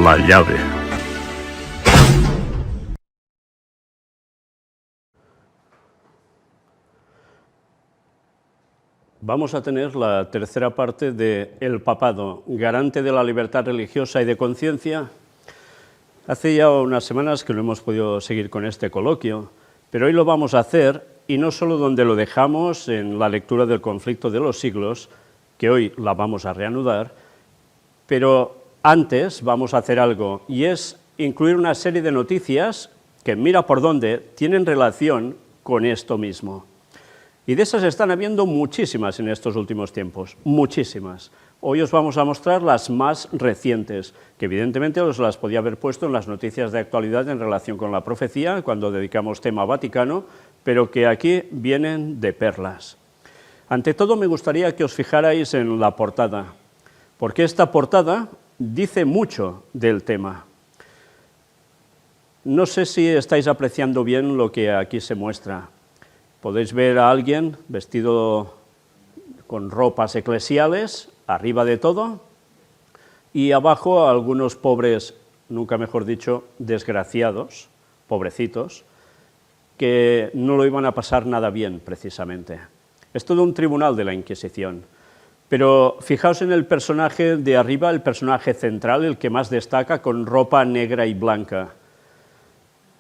la llave. Vamos a tener la tercera parte de El papado, garante de la libertad religiosa y de conciencia. Hace ya unas semanas que no hemos podido seguir con este coloquio, pero hoy lo vamos a hacer, y no solo donde lo dejamos en la lectura del conflicto de los siglos, que hoy la vamos a reanudar, pero antes vamos a hacer algo, y es incluir una serie de noticias que, mira por dónde, tienen relación con esto mismo. Y de esas están habiendo muchísimas en estos últimos tiempos, muchísimas. Hoy os vamos a mostrar las más recientes, que evidentemente os las podía haber puesto en las noticias de actualidad en relación con la profecía, cuando dedicamos tema Vaticano, pero que aquí vienen de perlas. Ante todo me gustaría que os fijarais en la portada, porque esta portada dice mucho del tema. No sé si estáis apreciando bien lo que aquí se muestra. Podéis ver a alguien vestido con ropas eclesiales, arriba de todo, y abajo a algunos pobres, nunca mejor dicho, desgraciados, pobrecitos, que no lo iban a pasar nada bien, precisamente. Es todo un tribunal de la Inquisición. Pero fijaos en el personaje de arriba, el personaje central, el que más destaca, con ropa negra y blanca.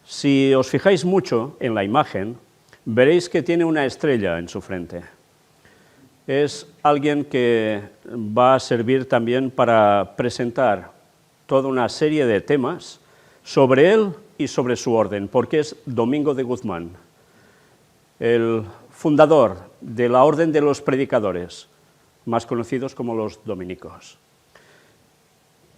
Si os fijáis mucho en la imagen, veréis que tiene una estrella en su frente. Es alguien que va a servir también para presentar toda una serie de temas sobre él y sobre su orden, porque es Domingo de Guzmán, el fundador de la Orden de los Predicadores, más conocidos como los dominicos.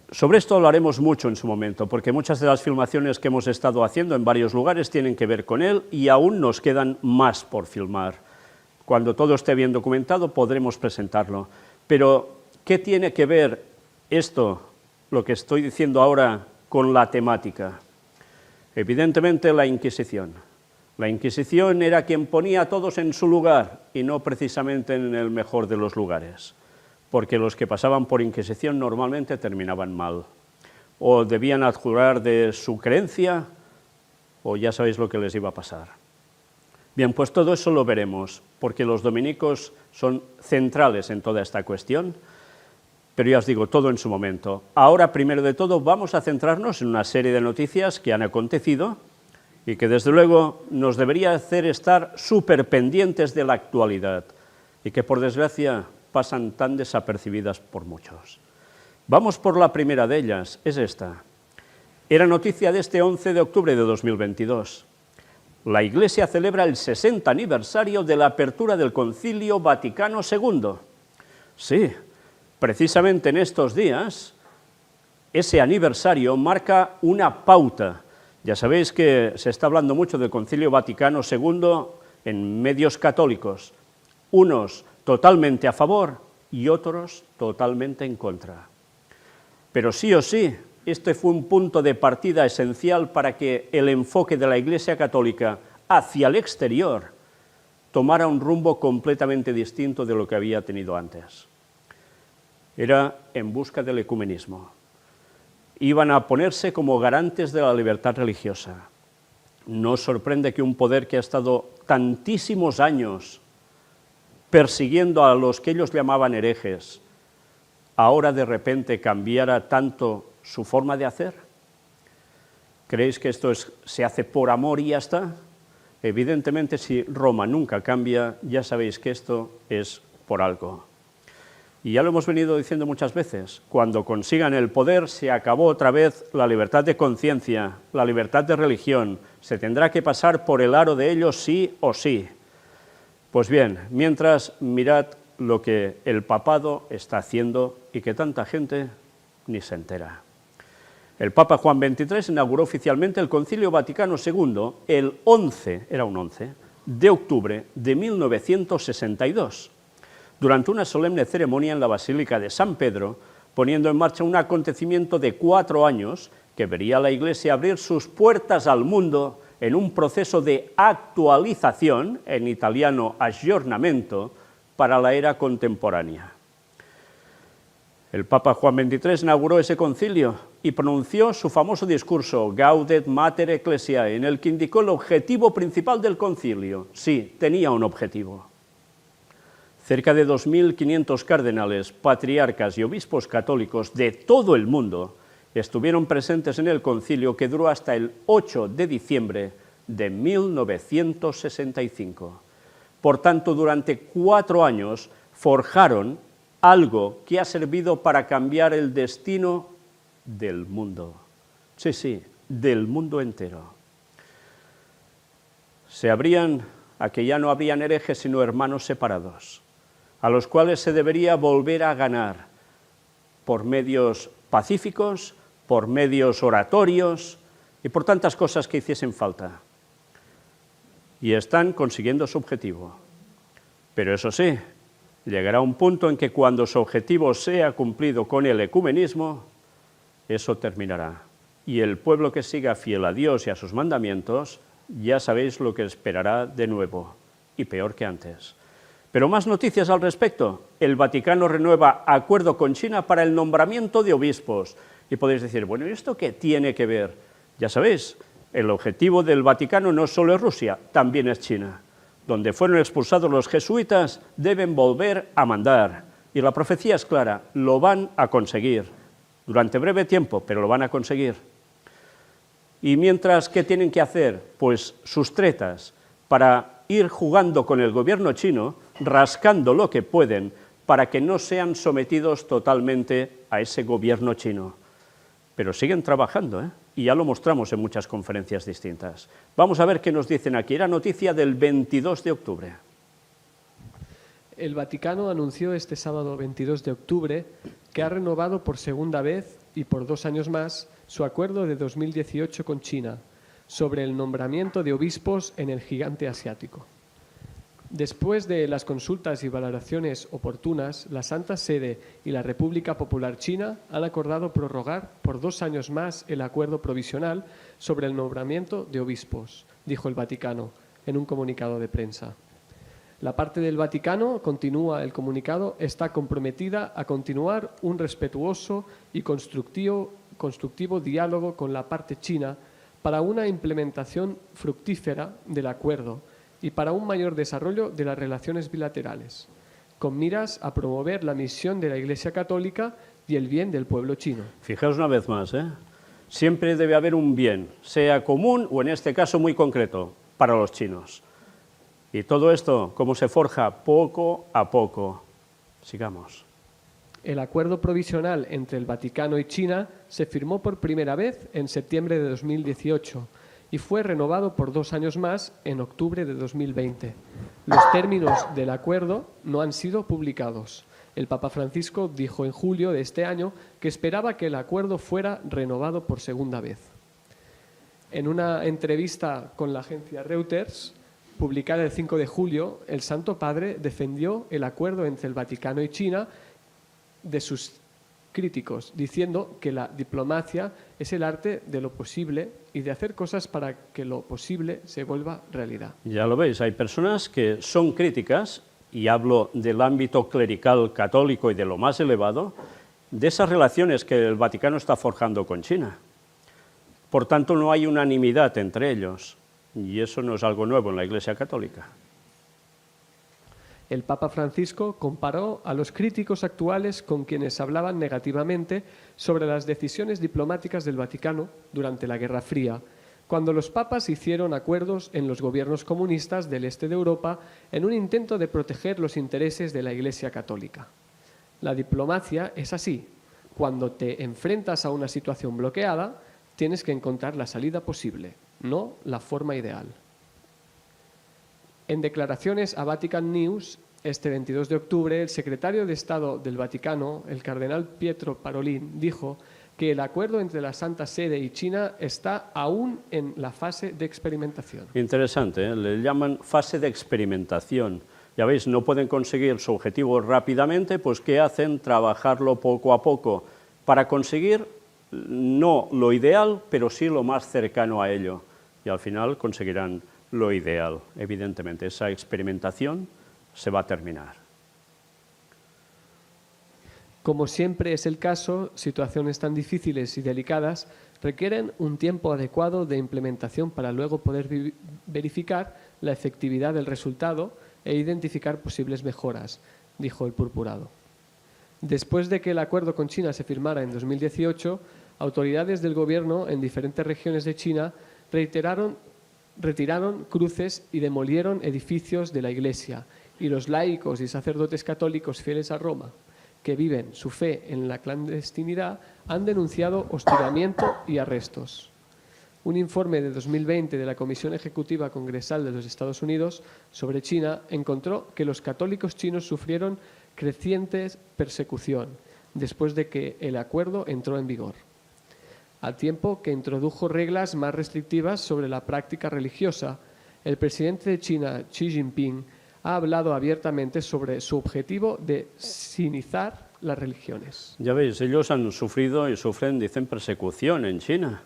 Sobre esto hablaremos mucho en su momento, porque muchas de las filmaciones que hemos estado haciendo en varios lugares tienen que ver con él y aún nos quedan más por filmar. Cuando todo esté bien documentado podremos presentarlo. Pero, ¿qué tiene que ver esto, lo que estoy diciendo ahora, con la temática? Evidentemente la Inquisición. La Inquisición era quien ponía a todos en su lugar y no precisamente en el mejor de los lugares, porque los que pasaban por Inquisición normalmente terminaban mal, o debían adjurar de su creencia, o ya sabéis lo que les iba a pasar. Bien, pues todo eso lo veremos, porque los dominicos son centrales en toda esta cuestión, pero ya os digo, todo en su momento. Ahora, primero de todo, vamos a centrarnos en una serie de noticias que han acontecido y que, desde luego, nos debería hacer estar súper pendientes de la actualidad y que, por desgracia, pasan tan desapercibidas por muchos. Vamos por la primera de ellas, es esta. Era noticia de este 11 de octubre de 2022. La Iglesia celebra el 60 aniversario de la apertura del Concilio Vaticano II. Sí, precisamente en estos días, ese aniversario marca una pauta. Ya sabéis que se está hablando mucho del Concilio Vaticano II en medios católicos, unos totalmente a favor y otros totalmente en contra. Pero sí o sí, este fue un punto de partida esencial para que el enfoque de la Iglesia Católica hacia el exterior tomara un rumbo completamente distinto de lo que había tenido antes. Era en busca del ecumenismo. Iban a ponerse como garantes de la libertad religiosa. No os sorprende que un poder que ha estado tantísimos años persiguiendo a los que ellos llamaban herejes, ahora de repente cambiara tanto su forma de hacer. ¿Creéis que esto se hace por amor y ya está? Evidentemente, si Roma nunca cambia, ya sabéis que esto es por algo. Y ya lo hemos venido diciendo muchas veces, cuando consigan el poder se acabó otra vez la libertad de conciencia, la libertad de religión, se tendrá que pasar por el aro de ellos sí o sí. Pues bien, mientras mirad lo que el papado está haciendo y que tanta gente ni se entera. El Papa Juan XXIII inauguró oficialmente el Concilio Vaticano II el 11 de octubre de 1962, durante una solemne ceremonia en la Basílica de San Pedro, poniendo en marcha un acontecimiento de 4 años que vería a la Iglesia abrir sus puertas al mundo en un proceso de actualización, en italiano aggiornamento, para la era contemporánea. El Papa Juan XXIII inauguró ese concilio y pronunció su famoso discurso Gaudet Mater Ecclesiae, en el que indicó el objetivo principal del concilio. Sí, tenía un objetivo. Cerca de 2.500 cardenales, patriarcas y obispos católicos de todo el mundo estuvieron presentes en el concilio, que duró hasta el 8 de diciembre de 1965. Por tanto, durante 4 años forjaron algo que ha servido para cambiar el destino del mundo. Sí, sí, del mundo entero. A que ya no habrían herejes sino hermanos separados, a los cuales se debería volver a ganar por medios pacíficos, por medios oratorios y por tantas cosas que hiciesen falta. Y están consiguiendo su objetivo. Pero eso sí, llegará un punto en que cuando su objetivo sea cumplido con el ecumenismo, eso terminará. Y el pueblo que siga fiel a Dios y a sus mandamientos, ya sabéis lo que esperará de nuevo, y peor que antes. Pero más noticias al respecto. El Vaticano renueva acuerdo con China para el nombramiento de obispos. Y podéis decir, bueno, ¿y esto qué tiene que ver? Ya sabéis, el objetivo del Vaticano no solo es Rusia, también es China. Donde fueron expulsados los jesuitas, deben volver a mandar. Y la profecía es clara, lo van a conseguir. Durante breve tiempo, pero lo van a conseguir. Y mientras, ¿qué tienen que hacer? Pues sus tretas para ir jugando con el gobierno chino, rascando lo que pueden, para que no sean sometidos totalmente a ese gobierno chino. Pero siguen trabajando, ¿eh? Y ya lo mostramos en muchas conferencias distintas. Vamos a ver qué nos dicen aquí. Era noticia del 22 de octubre. El Vaticano anunció este sábado 22 de octubre que ha renovado por segunda vez y por 2 años más su acuerdo de 2018 con China sobre el nombramiento de obispos en el gigante asiático. Después de las consultas y valoraciones oportunas, la Santa Sede y la República Popular China han acordado prorrogar por 2 años más el acuerdo provisional sobre el nombramiento de obispos, dijo el Vaticano en un comunicado de prensa. La parte del Vaticano, continúa el comunicado, está comprometida a continuar un respetuoso y constructivo diálogo con la parte china para una implementación fructífera del acuerdo y para un mayor desarrollo de las relaciones bilaterales, con miras a promover la misión de la Iglesia Católica y el bien del pueblo chino. Fijaos una vez más, siempre debe haber un bien, sea común o en este caso muy concreto, para los chinos. Y todo esto, ¿cómo se forja? Poco a poco. Sigamos. El acuerdo provisional entre el Vaticano y China se firmó por primera vez en septiembre de 2018 y fue renovado por 2 años más en octubre de 2020. Los términos del acuerdo no han sido publicados. El Papa Francisco dijo en julio de este año que esperaba que el acuerdo fuera renovado por segunda vez. En una entrevista con la agencia Reuters, publicada el 5 de julio, el Santo Padre defendió el acuerdo entre el Vaticano y China de sus críticos, diciendo que la diplomacia es el arte de lo posible y de hacer cosas para que lo posible se vuelva realidad. Ya lo veis, hay personas que son críticas, y hablo del ámbito clerical católico y de lo más elevado, de esas relaciones que el Vaticano está forjando con China. Por tanto, no hay unanimidad entre ellos, y eso no es algo nuevo en la Iglesia Católica. El Papa Francisco comparó a los críticos actuales con quienes hablaban negativamente sobre las decisiones diplomáticas del Vaticano durante la Guerra Fría, cuando los papas hicieron acuerdos en los gobiernos comunistas del este de Europa en un intento de proteger los intereses de la Iglesia Católica. La diplomacia es así. Cuando te enfrentas a una situación bloqueada, tienes que encontrar la salida posible, no la forma ideal. En declaraciones a Vatican News, este 22 de octubre, el secretario de Estado del Vaticano, el cardenal Pietro Parolin, dijo que el acuerdo entre la Santa Sede y China está aún en la fase de experimentación. Interesante, le llaman fase de experimentación. Ya veis, no pueden conseguir su objetivo rápidamente, pues ¿qué hacen? Trabajarlo poco a poco para conseguir no lo ideal, pero sí lo más cercano a ello. Y al final conseguirán lo ideal, evidentemente. Esa experimentación se va a terminar. Como siempre es el caso, situaciones tan difíciles y delicadas requieren un tiempo adecuado de implementación para luego poder verificar la efectividad del resultado e identificar posibles mejoras, dijo el purpurado. Después de que el acuerdo con China se firmara en 2018, autoridades del gobierno en diferentes regiones de China retiraron cruces y demolieron edificios de la Iglesia, y los laicos y sacerdotes católicos fieles a Roma, que viven su fe en la clandestinidad, han denunciado hostigamiento y arrestos. Un informe de 2020 de la Comisión Ejecutiva Congresal de los Estados Unidos sobre China encontró que los católicos chinos sufrieron creciente persecución después de que el acuerdo entró en vigor, al tiempo que introdujo reglas más restrictivas sobre la práctica religiosa. El presidente de China, Xi Jinping, ha hablado abiertamente sobre su objetivo de sinizar las religiones. Ya veis, ellos han sufrido y sufren, dicen, persecución en China.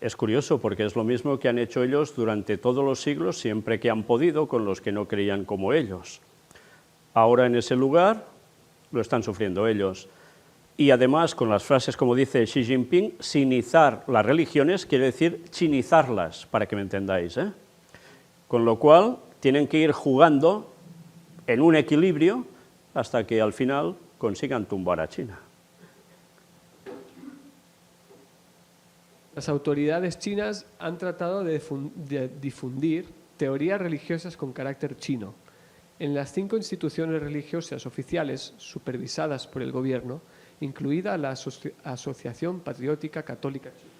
Es curioso porque es lo mismo que han hecho ellos durante todos los siglos, siempre que han podido, con los que no creían como ellos. Ahora en ese lugar lo están sufriendo ellos. Y además, con las frases, como dice Xi Jinping, sinizar las religiones quiere decir chinizarlas, para que me entendáis, ¿eh? Con lo cual, tienen que ir jugando en un equilibrio hasta que al final consigan tumbar a China. Las autoridades chinas han tratado de difundir teorías religiosas con carácter chino. En las 5 instituciones religiosas oficiales supervisadas por el gobierno, incluida la Asociación Patriótica Católica China.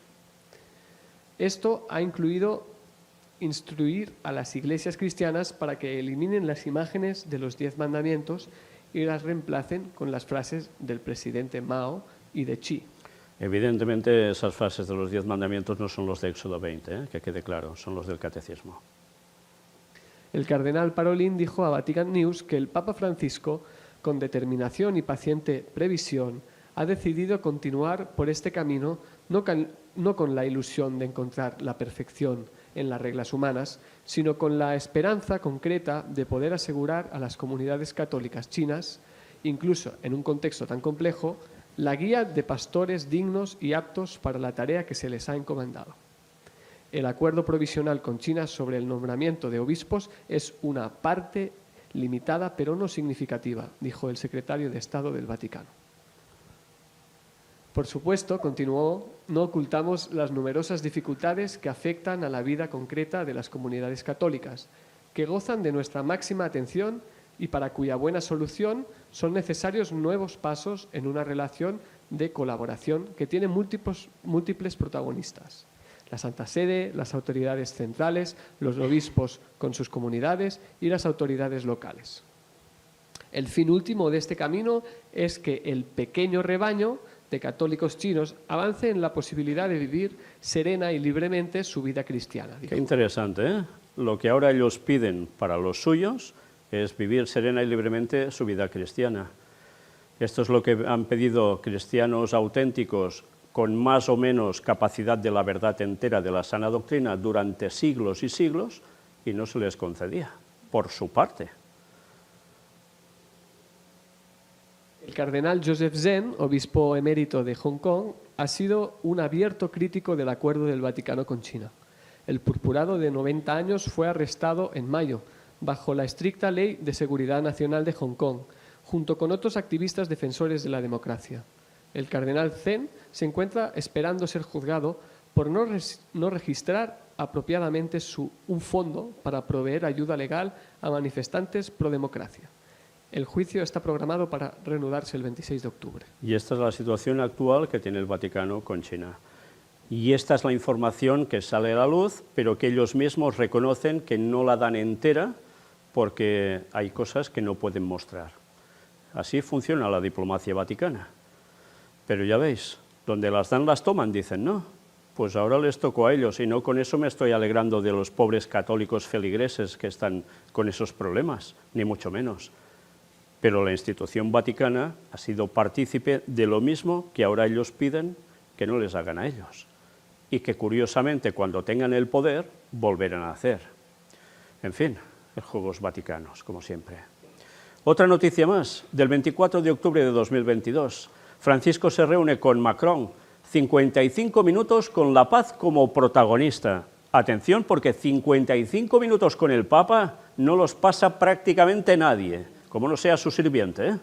Esto ha incluido instruir a las iglesias cristianas para que eliminen las imágenes de los 10 mandamientos y las reemplacen con las frases del presidente Mao y de Xi. Evidentemente, esas frases de los 10 mandamientos no son los de Éxodo 20, que quede claro, son los del Catecismo. El cardenal Parolin dijo a Vatican News que el Papa Francisco, con determinación y paciente previsión, ha decidido continuar por este camino no con la ilusión de encontrar la perfección en las reglas humanas, sino con la esperanza concreta de poder asegurar a las comunidades católicas chinas, incluso en un contexto tan complejo, la guía de pastores dignos y aptos para la tarea que se les ha encomendado. El acuerdo provisional con China sobre el nombramiento de obispos es una parte limitada pero no significativa, dijo el secretario de Estado del Vaticano. Por supuesto, continuó, no ocultamos las numerosas dificultades que afectan a la vida concreta de las comunidades católicas, que gozan de nuestra máxima atención y para cuya buena solución son necesarios nuevos pasos en una relación de colaboración que tiene múltiples protagonistas: la Santa Sede, las autoridades centrales, los obispos con sus comunidades y las autoridades locales. El fin último de este camino es que el pequeño rebaño de católicos chinos avance en la posibilidad de vivir serena y libremente su vida cristiana. Qué interesante, ¿eh? Lo que ahora ellos piden para los suyos es vivir serena y libremente su vida cristiana. Esto es lo que han pedido cristianos auténticos con más o menos capacidad de la verdad entera de la sana doctrina durante siglos y siglos, y no se les concedía, por su parte. El cardenal Joseph Zen, obispo emérito de Hong Kong, ha sido un abierto crítico del acuerdo del Vaticano con China. El purpurado de 90 años fue arrestado en mayo, bajo la estricta Ley de Seguridad Nacional de Hong Kong, junto con otros activistas defensores de la democracia. El cardenal Zen se encuentra esperando ser juzgado por no registrar apropiadamente un fondo para proveer ayuda legal a manifestantes pro democracia. El juicio está programado para reanudarse el 26 de octubre. Y esta es la situación actual que tiene el Vaticano con China. Y esta es la información que sale a la luz, pero que ellos mismos reconocen que no la dan entera porque hay cosas que no pueden mostrar. Así funciona la diplomacia vaticana. Pero ya veis, donde las dan las toman, dicen, ¿no? Pues ahora les tocó a ellos, y no con eso me estoy alegrando de los pobres católicos feligreses que están con esos problemas, ni mucho menos. Pero la institución vaticana ha sido partícipe de lo mismo que ahora ellos piden que no les hagan a ellos, y que curiosamente cuando tengan el poder volverán a hacer. En fin, los juegos vaticanos, como siempre. Otra noticia más, del 24 de octubre de 2022. Francisco se reúne con Macron, 55 minutos con la paz como protagonista. Atención, porque 55 minutos con el Papa no los pasa prácticamente nadie, como no sea su sirviente, ¿eh?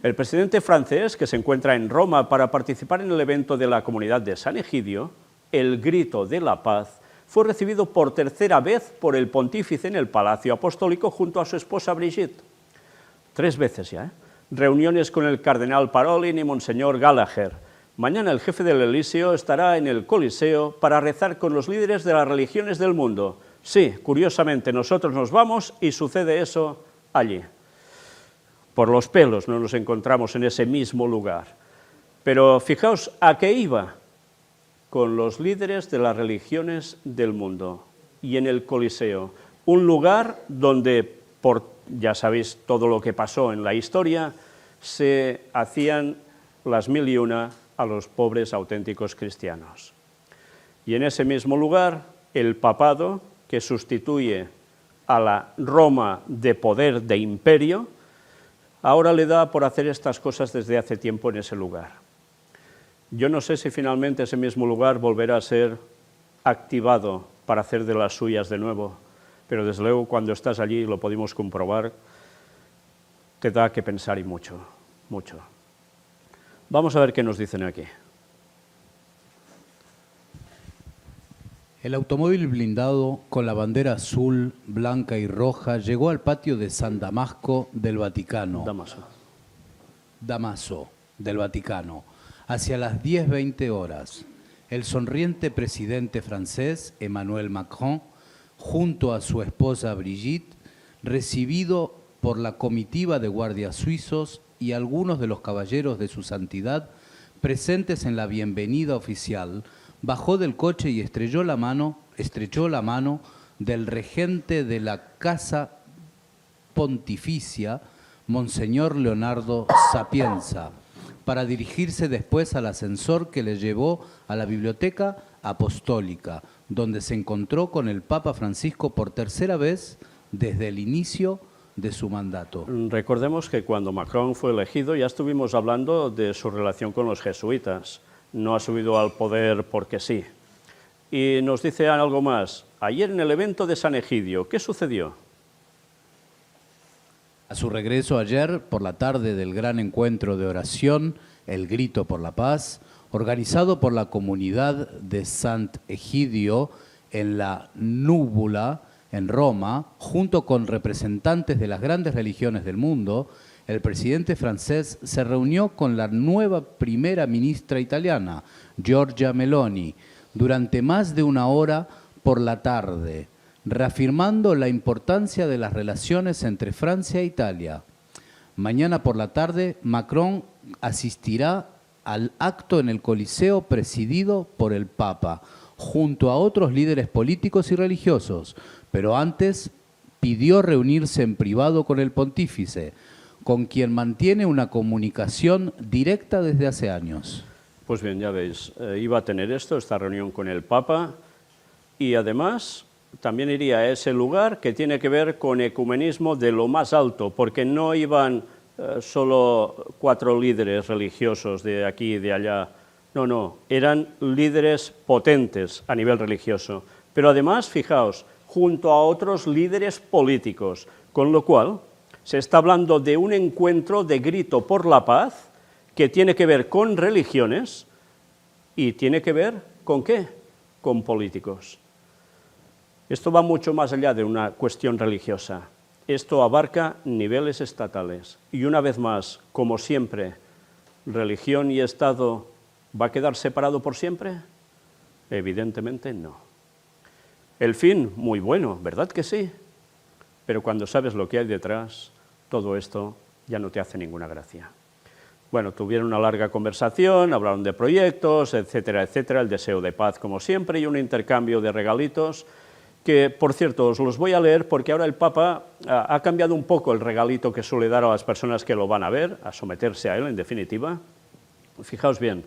El presidente francés, que se encuentra en Roma para participar en el evento de la comunidad de San Egidio, el Grito de la Paz, fue recibido por tercera vez por el pontífice en el Palacio Apostólico junto a su esposa Brigitte. 3 veces ya, ¿eh? Reuniones con el cardenal Parolin y Monseñor Gallagher. Mañana el jefe del Elíseo estará en el Coliseo para rezar con los líderes de las religiones del mundo. Sí, curiosamente, nosotros nos vamos y sucede eso allí. Por los pelos no nos encontramos en ese mismo lugar. Pero fijaos a qué iba, con los líderes de las religiones del mundo y en el Coliseo, un lugar donde, ya sabéis todo lo que pasó en la historia, se hacían las 1001 a los pobres auténticos cristianos. Y en ese mismo lugar, el papado, que sustituye a la Roma de poder de imperio, ahora le da por hacer estas cosas desde hace tiempo en ese lugar. Yo no sé si finalmente ese mismo lugar volverá a ser activado para hacer de las suyas de nuevo, pero desde luego cuando estás allí, lo pudimos comprobar, te da que pensar y mucho, mucho. Vamos a ver qué nos dicen aquí. El automóvil blindado con la bandera azul, blanca y roja llegó al patio de San Damasco del Vaticano. Damaso del Vaticano, hacia las 10:20 horas. El sonriente presidente francés, Emmanuel Macron, junto a su esposa Brigitte, recibido por la comitiva de guardias suizos y algunos de los caballeros de su santidad presentes en la bienvenida oficial, bajó del coche y estrechó la mano del regente de la Casa Pontificia, Monseñor Leonardo Sapienza, para dirigirse después al ascensor que le llevó a la Biblioteca Apostólica, donde se encontró con el Papa Francisco por tercera vez desde el inicio de su mandato. Recordemos que cuando Macron fue elegido ya estuvimos hablando de su relación con los jesuitas. No ha subido al poder porque sí. Y nos dice algo más. Ayer en el evento de San Egidio, ¿qué sucedió? A su regreso ayer por la tarde del gran encuentro de oración, el Grito por la Paz, organizado por la comunidad de Sant Egidio en la Núbula, en Roma, junto con representantes de las grandes religiones del mundo, el presidente francés se reunió con la nueva primera ministra italiana, Giorgia Meloni, durante más de 1 hora por la tarde, reafirmando la importancia de las relaciones entre Francia e Italia. Mañana por la tarde, Macron asistirá al acto en el Coliseo presidido por el Papa, junto a otros líderes políticos y religiosos, pero antes pidió reunirse en privado con el pontífice, con quien mantiene una comunicación directa desde hace años. Pues bien, ya veis, iba a tener esta reunión con el Papa, y además también iría a ese lugar que tiene que ver con ecumenismo de lo más alto, porque no iban solo 4 líderes religiosos de aquí y de allá, no, eran líderes potentes a nivel religioso, pero además, fijaos, junto a otros líderes políticos, con lo cual se está hablando de un encuentro de grito por la paz que tiene que ver con religiones y tiene que ver ¿con qué? Con políticos. Esto va mucho más allá de una cuestión religiosa. Esto abarca niveles estatales. Y una vez más, como siempre, ¿religión y Estado va a quedar separado por siempre? Evidentemente no. El fin, muy bueno, ¿verdad que sí? Pero cuando sabes lo que hay detrás, todo esto ya no te hace ninguna gracia. Bueno, tuvieron una larga conversación, hablaron de proyectos, etcétera, etcétera, el deseo de paz como siempre y un intercambio de regalitos que, por cierto, os los voy a leer porque ahora el Papa ha cambiado un poco el regalito que suele dar a las personas que lo van a ver, a someterse a él, en definitiva. Fijaos bien,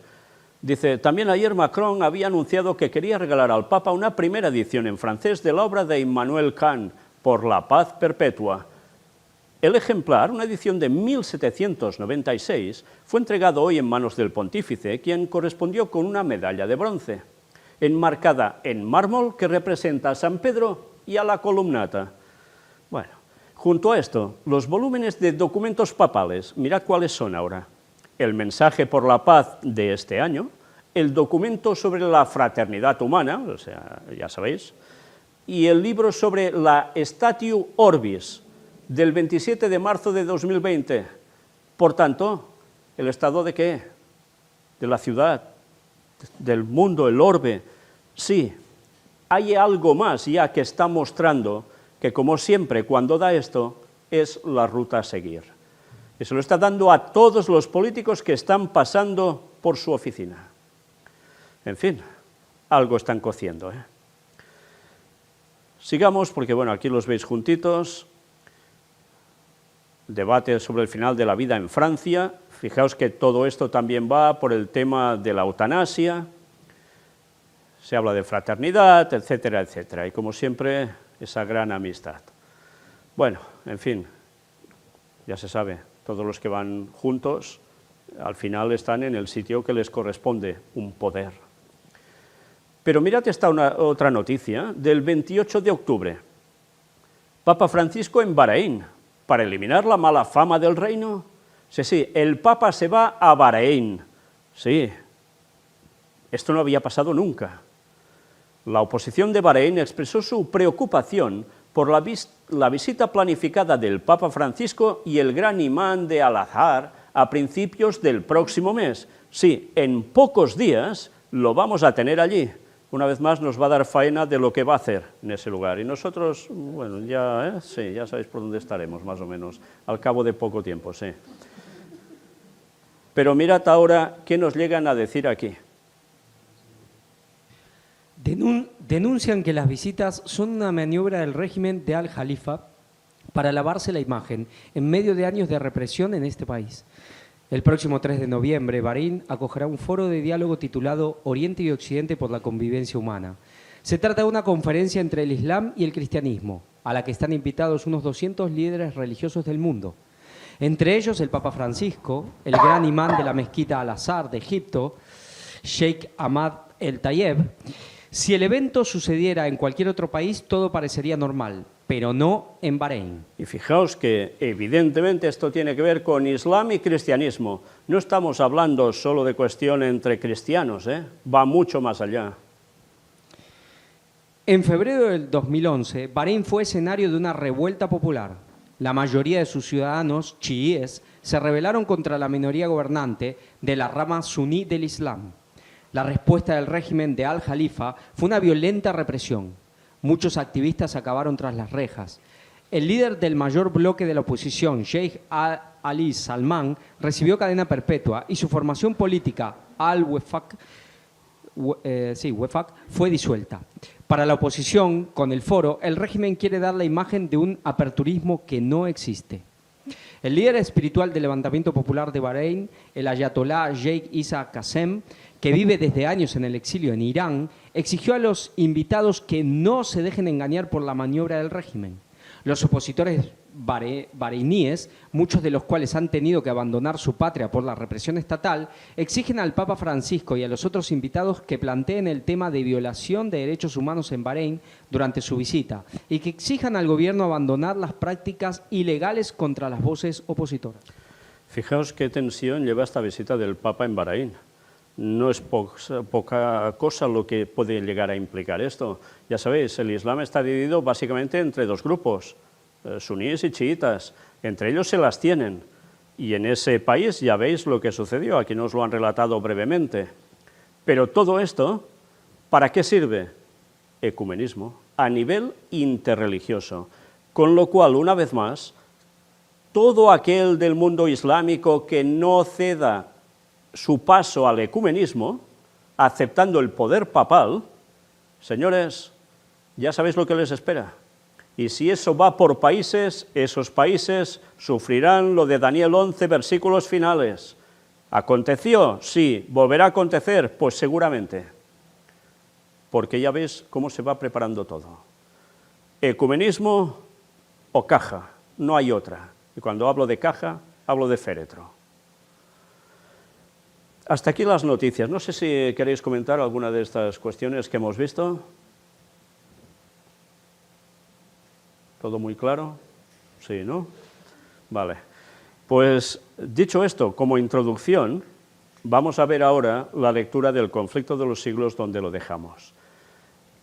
dice, también ayer Macron había anunciado que quería regalar al Papa una primera edición en francés de la obra de Immanuel Kant, Por la paz perpetua. El ejemplar, una edición de 1796, fue entregado hoy en manos del pontífice, quien correspondió con una medalla de bronce, enmarcada en mármol que representa a San Pedro y a la columnata. Bueno, junto a esto, los volúmenes de documentos papales, mirad cuáles son ahora. El mensaje por la paz de este año, el documento sobre la fraternidad humana, o sea, ya sabéis, y el libro sobre la Statio Orbis, del 27 de marzo de 2020. Por tanto, ¿el estado de qué? De la ciudad, del mundo, el orbe. Sí, hay algo más ya que está mostrando que, como siempre, cuando da esto, es la ruta a seguir. Y se lo está dando a todos los políticos que están pasando por su oficina. En fin, algo están cociendo, ¿eh? Sigamos, porque bueno, aquí los veis juntitos. Debate sobre el final de la vida en Francia. Fijaos que todo esto también va por el tema de la eutanasia. Se habla de fraternidad, etcétera, etcétera. Y como siempre, esa gran amistad. Bueno, en fin, ya se sabe, todos los que van juntos, al final están en el sitio que les corresponde, un poder. Pero mirad esta otra noticia del 28 de octubre. Papa Francisco en Bahrein, para eliminar la mala fama del reino. Sí, el Papa se va a Bahrein. Sí, esto no había pasado nunca. La oposición de Bahrein expresó su preocupación por la visita planificada del Papa Francisco y el gran imán de Al-Azhar a principios del próximo mes. Sí, en pocos días lo vamos a tener allí. Una vez más nos va a dar faena de lo que va a hacer en ese lugar. Y nosotros, bueno, ya, sí, ya sabéis por dónde estaremos, más o menos, al cabo de poco tiempo, sí. Pero mirad ahora qué nos llegan a decir aquí. Denuncian que las visitas son una maniobra del régimen de Al-Jalifa para lavarse la imagen en medio de años de represión en este país. El próximo 3 de noviembre, Bahrein acogerá un foro de diálogo titulado Oriente y Occidente por la convivencia humana. Se trata de una conferencia entre el Islam y el cristianismo, a la que están invitados unos 200 líderes religiosos del mundo. Entre ellos el Papa Francisco, el gran imán de la mezquita Al-Azhar de Egipto, Sheikh Ahmad el-Tayeb. Si el evento sucediera en cualquier otro país, todo parecería normal, pero no en Bahrein. Y fijaos que evidentemente esto tiene que ver con Islam y cristianismo. No estamos hablando solo de cuestión entre cristianos, va mucho más allá. En febrero del 2011, Bahrein fue escenario de una revuelta popular. La mayoría de sus ciudadanos chiíes se rebelaron contra la minoría gobernante de la rama suní del Islam. La respuesta del régimen de Al-Jalifa fue una violenta represión. Muchos activistas acabaron tras las rejas. El líder del mayor bloque de la oposición, Sheikh Ali Salman, recibió cadena perpetua y su formación política, Al-Wefaq, fue disuelta. Para la oposición, con el foro, el régimen quiere dar la imagen de un aperturismo que no existe. El líder espiritual del levantamiento popular de Bahrein, el ayatolá Sheikh Isa Qasem, que vive desde años en el exilio en Irán, exigió a los invitados que no se dejen engañar por la maniobra del régimen. Los opositores bahreiníes, muchos de los cuales han tenido que abandonar su patria por la represión estatal, exigen al Papa Francisco y a los otros invitados que planteen el tema de violación de derechos humanos en Bahrein durante su visita y que exijan al gobierno abandonar las prácticas ilegales contra las voces opositoras. Fijaos qué tensión lleva esta visita del Papa en Bahrein. No es poca cosa lo que puede llegar a implicar esto. Ya sabéis, el Islam está dividido básicamente entre dos grupos, suníes y chiitas. Entre ellos se las tienen. Y en ese país ya veis lo que sucedió, aquí nos lo han relatado brevemente. Pero todo esto, ¿para qué sirve? Ecumenismo, a nivel interreligioso. Con lo cual, una vez más, todo aquel del mundo islámico que no ceda su paso al ecumenismo, aceptando el poder papal, señores, ya sabéis lo que les espera. Y si eso va por países, esos países sufrirán lo de Daniel 11, versículos finales. ¿Aconteció? Sí. ¿Volverá a acontecer? Pues seguramente. Porque ya ves cómo se va preparando todo. Ecumenismo o caja, no hay otra. Y cuando hablo de caja, hablo de féretro. Hasta aquí las noticias. No sé si queréis comentar alguna de estas cuestiones que hemos visto. ¿Todo muy claro? Sí, ¿no? Vale. Pues dicho esto, como introducción, vamos a ver ahora la lectura del conflicto de los siglos donde lo dejamos.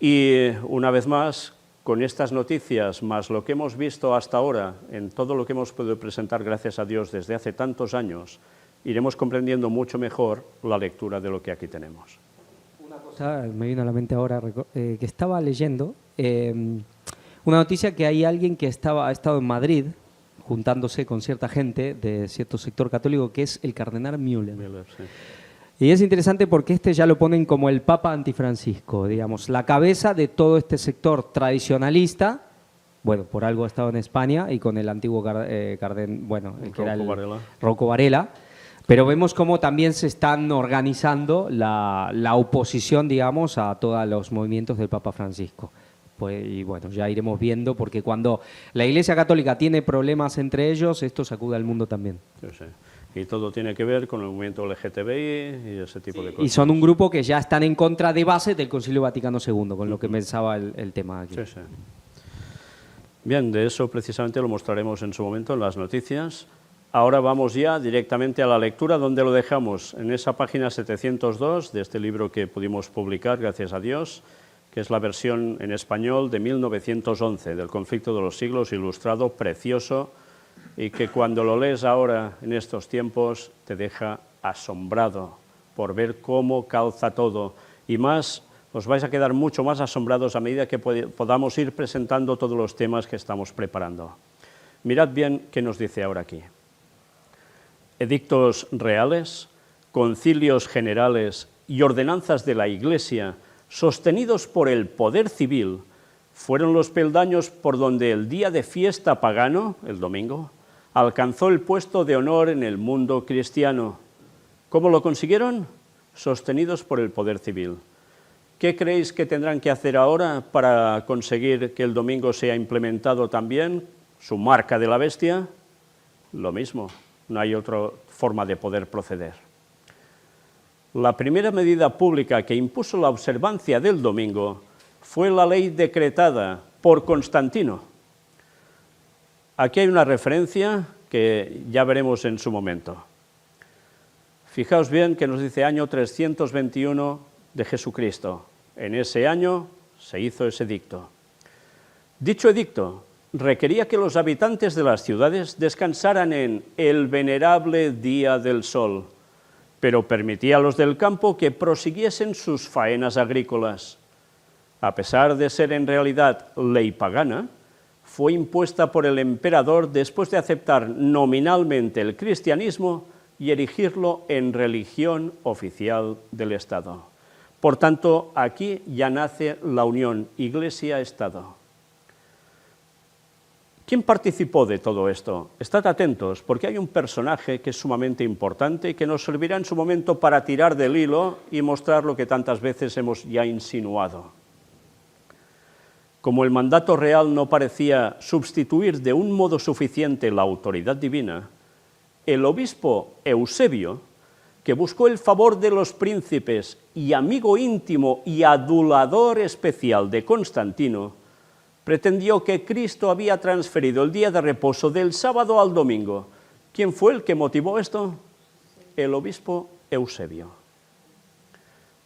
Y una vez más, con estas noticias, más lo que hemos visto hasta ahora, en todo lo que hemos podido presentar, gracias a Dios, desde hace tantos años, iremos comprendiendo mucho mejor la lectura de lo que aquí tenemos. Una cosa me vino a la mente ahora, que estaba leyendo, una noticia que hay alguien que ha estado en Madrid, juntándose con cierta gente de cierto sector católico, que es el cardenal Müller. Sí. Y es interesante porque ya lo ponen como el Papa antifrancisco, digamos, la cabeza de todo este sector tradicionalista. Bueno, por algo ha estado en España y con el antiguo el que era Rocco Varela. Pero vemos cómo también se están organizando la oposición, digamos, a todos los movimientos del Papa Francisco. Pues, y bueno, ya iremos viendo, porque cuando la Iglesia Católica tiene problemas entre ellos, esto sacude al mundo también. Sí, sí. Y todo tiene que ver con el movimiento LGTBI y ese tipo de cosas. Y son un grupo que ya están en contra de base del Concilio Vaticano II, con lo que pensaba el tema aquí. Sí, sí. Bien, de eso precisamente lo mostraremos en su momento en las noticias. Ahora vamos ya directamente a la lectura, donde lo dejamos, en esa página 702 de este libro que pudimos publicar, gracias a Dios, que es la versión en español de 1911, del Conflicto de los Siglos, ilustrado, precioso, y que cuando lo lees ahora, en estos tiempos, te deja asombrado por ver cómo calza todo. Y más, os vais a quedar mucho más asombrados a medida que podamos ir presentando todos los temas que estamos preparando. Mirad bien qué nos dice ahora aquí. Edictos reales, concilios generales y ordenanzas de la Iglesia, sostenidos por el poder civil, fueron los peldaños por donde el día de fiesta pagano, el domingo, alcanzó el puesto de honor en el mundo cristiano. ¿Cómo lo consiguieron? Sostenidos por el poder civil. ¿Qué creéis que tendrán que hacer ahora para conseguir que el domingo sea implementado también, su marca de la bestia? Lo mismo, no hay otra forma de poder proceder. La primera medida pública que impuso la observancia del domingo fue la ley decretada por Constantino. Aquí hay una referencia que ya veremos en su momento. Fijaos bien que nos dice año 321 de Jesucristo. En ese año se hizo ese edicto. Dicho edicto requería que los habitantes de las ciudades descansaran en el venerable día del sol, pero permitía a los del campo que prosiguiesen sus faenas agrícolas. A pesar de ser en realidad ley pagana, fue impuesta por el emperador después de aceptar nominalmente el cristianismo y erigirlo en religión oficial del Estado. Por tanto, aquí ya nace la unión Iglesia-Estado. ¿Quién participó de todo esto? Estad atentos, porque hay un personaje que es sumamente importante y que nos servirá en su momento para tirar del hilo y mostrar lo que tantas veces hemos ya insinuado. Como el mandato real no parecía sustituir de un modo suficiente la autoridad divina, el obispo Eusebio, que buscó el favor de los príncipes y amigo íntimo y adulador especial de Constantino, pretendió que Cristo había transferido el día de reposo del sábado al domingo. ¿Quién fue el que motivó esto? El obispo Eusebio.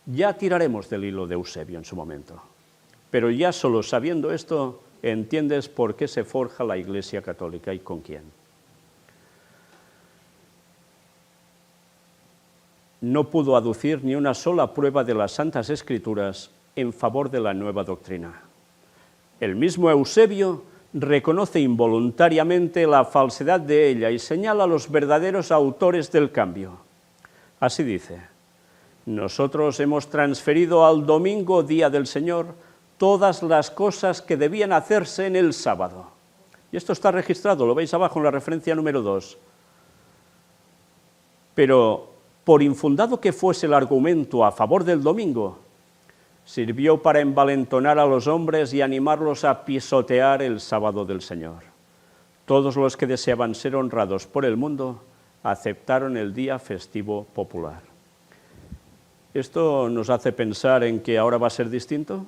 Ya tiraremos del hilo de Eusebio en su momento, pero ya solo sabiendo esto entiendes por qué se forja la Iglesia Católica y con quién. No pudo aducir ni una sola prueba de las Santas Escrituras en favor de la nueva doctrina. El mismo Eusebio reconoce involuntariamente la falsedad de ella y señala a los verdaderos autores del cambio. Así dice: nosotros hemos transferido al domingo, día del Señor, todas las cosas que debían hacerse en el sábado. Y esto está registrado, lo veis abajo en la referencia número 2. Pero, por infundado que fuese el argumento a favor del domingo, sirvió para envalentonar a los hombres y animarlos a pisotear el sábado del Señor. Todos los que deseaban ser honrados por el mundo aceptaron el día festivo popular. ¿Esto nos hace pensar en que ahora va a ser distinto?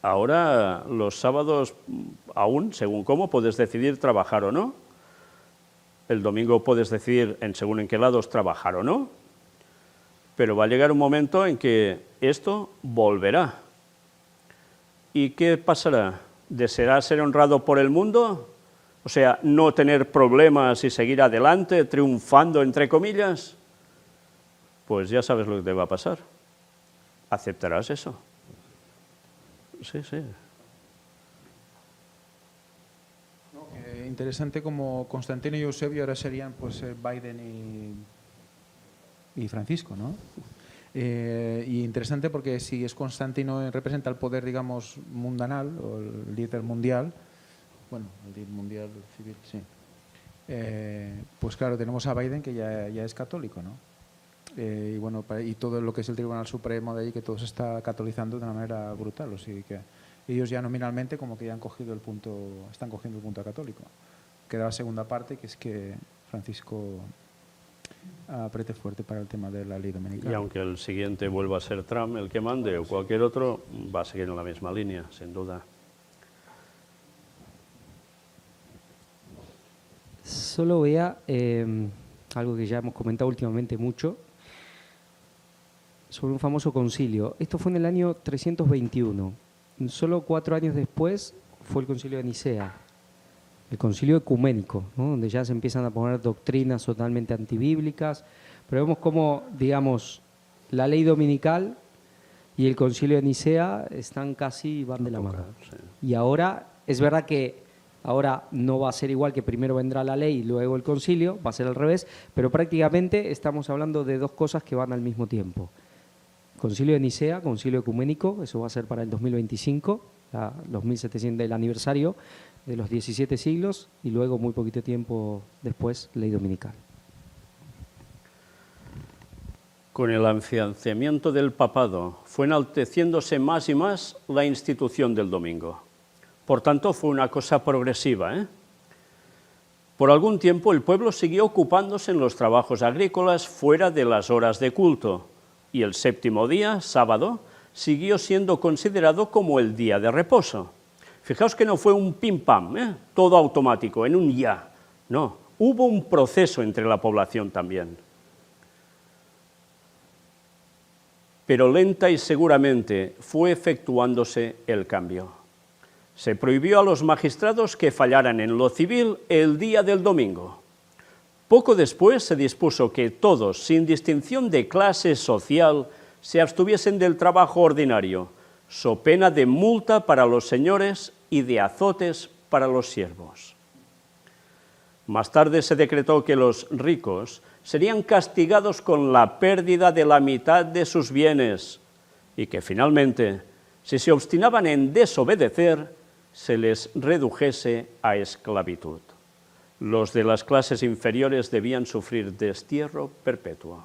Ahora los sábados, aún, según cómo, puedes decidir trabajar o no. El domingo puedes decidir, según en qué lados, trabajar o no. Pero va a llegar un momento en que esto volverá. ¿Y qué pasará? ¿Desearás ser honrado por el mundo? O sea, no tener problemas y seguir adelante, triunfando, entre comillas. Pues ya sabes lo que te va a pasar. ¿Aceptarás eso? Sí, sí. Interesante como Constantino y Eusebio ahora serían pues Biden y Francisco, ¿no? Y interesante porque si es Constantino representa el poder, digamos, mundanal o el líder mundial, bueno, el líder mundial civil, sí. Pues claro, tenemos a Biden que ya es católico, ¿no? Y bueno, y todo lo que es el Tribunal Supremo de ahí, que todo se está catolizando de una manera brutal, así que ellos ya nominalmente como que ya han cogido el punto, están cogiendo el punto católico. Queda la segunda parte, que es que Francisco apriete fuerte para el tema de la ley dominical. Y aunque el siguiente vuelva a ser Trump el que mande o cualquier otro, va a seguir en la misma línea, sin duda. Solo vea algo que ya hemos comentado últimamente mucho, sobre un famoso concilio. Esto fue en el año 321. Solo 4 años después fue el concilio de Nicea, el concilio ecuménico, ¿no? Donde ya se empiezan a poner doctrinas totalmente antibíblicas. Pero vemos cómo, digamos, la ley dominical y el concilio de Nicea están casi, van de la mano. Sí. Y ahora, es verdad que ahora no va a ser igual, que primero vendrá la ley y luego el concilio, va a ser al revés, pero prácticamente estamos hablando de dos cosas que van al mismo tiempo. Concilio de Nicea, concilio ecuménico, eso va a ser para el 2025, los 1700 del aniversario de los 17 siglos, y luego muy poquito tiempo después, ley dominical. Con el afianzamiento del papado fue enalteciéndose más y más la institución del domingo. Por tanto, fue una cosa progresiva, Por algún tiempo el pueblo siguió ocupándose en los trabajos agrícolas fuera de las horas de culto, y el séptimo día, sábado, siguió siendo considerado como el día de reposo. Fijaos que no fue un pim-pam, todo automático, en un ya. No, hubo un proceso entre la población también. Pero lenta y seguramente fue efectuándose el cambio. Se prohibió a los magistrados que fallaran en lo civil el día del domingo. Poco después se dispuso que todos, sin distinción de clase social, se abstuviesen del trabajo ordinario, so pena de multa para los señores y de azotes para los siervos. Más tarde se decretó que los ricos serían castigados con la pérdida de la mitad de sus bienes y que finalmente, si se obstinaban en desobedecer, se les redujese a esclavitud. Los de las clases inferiores debían sufrir destierro perpetuo.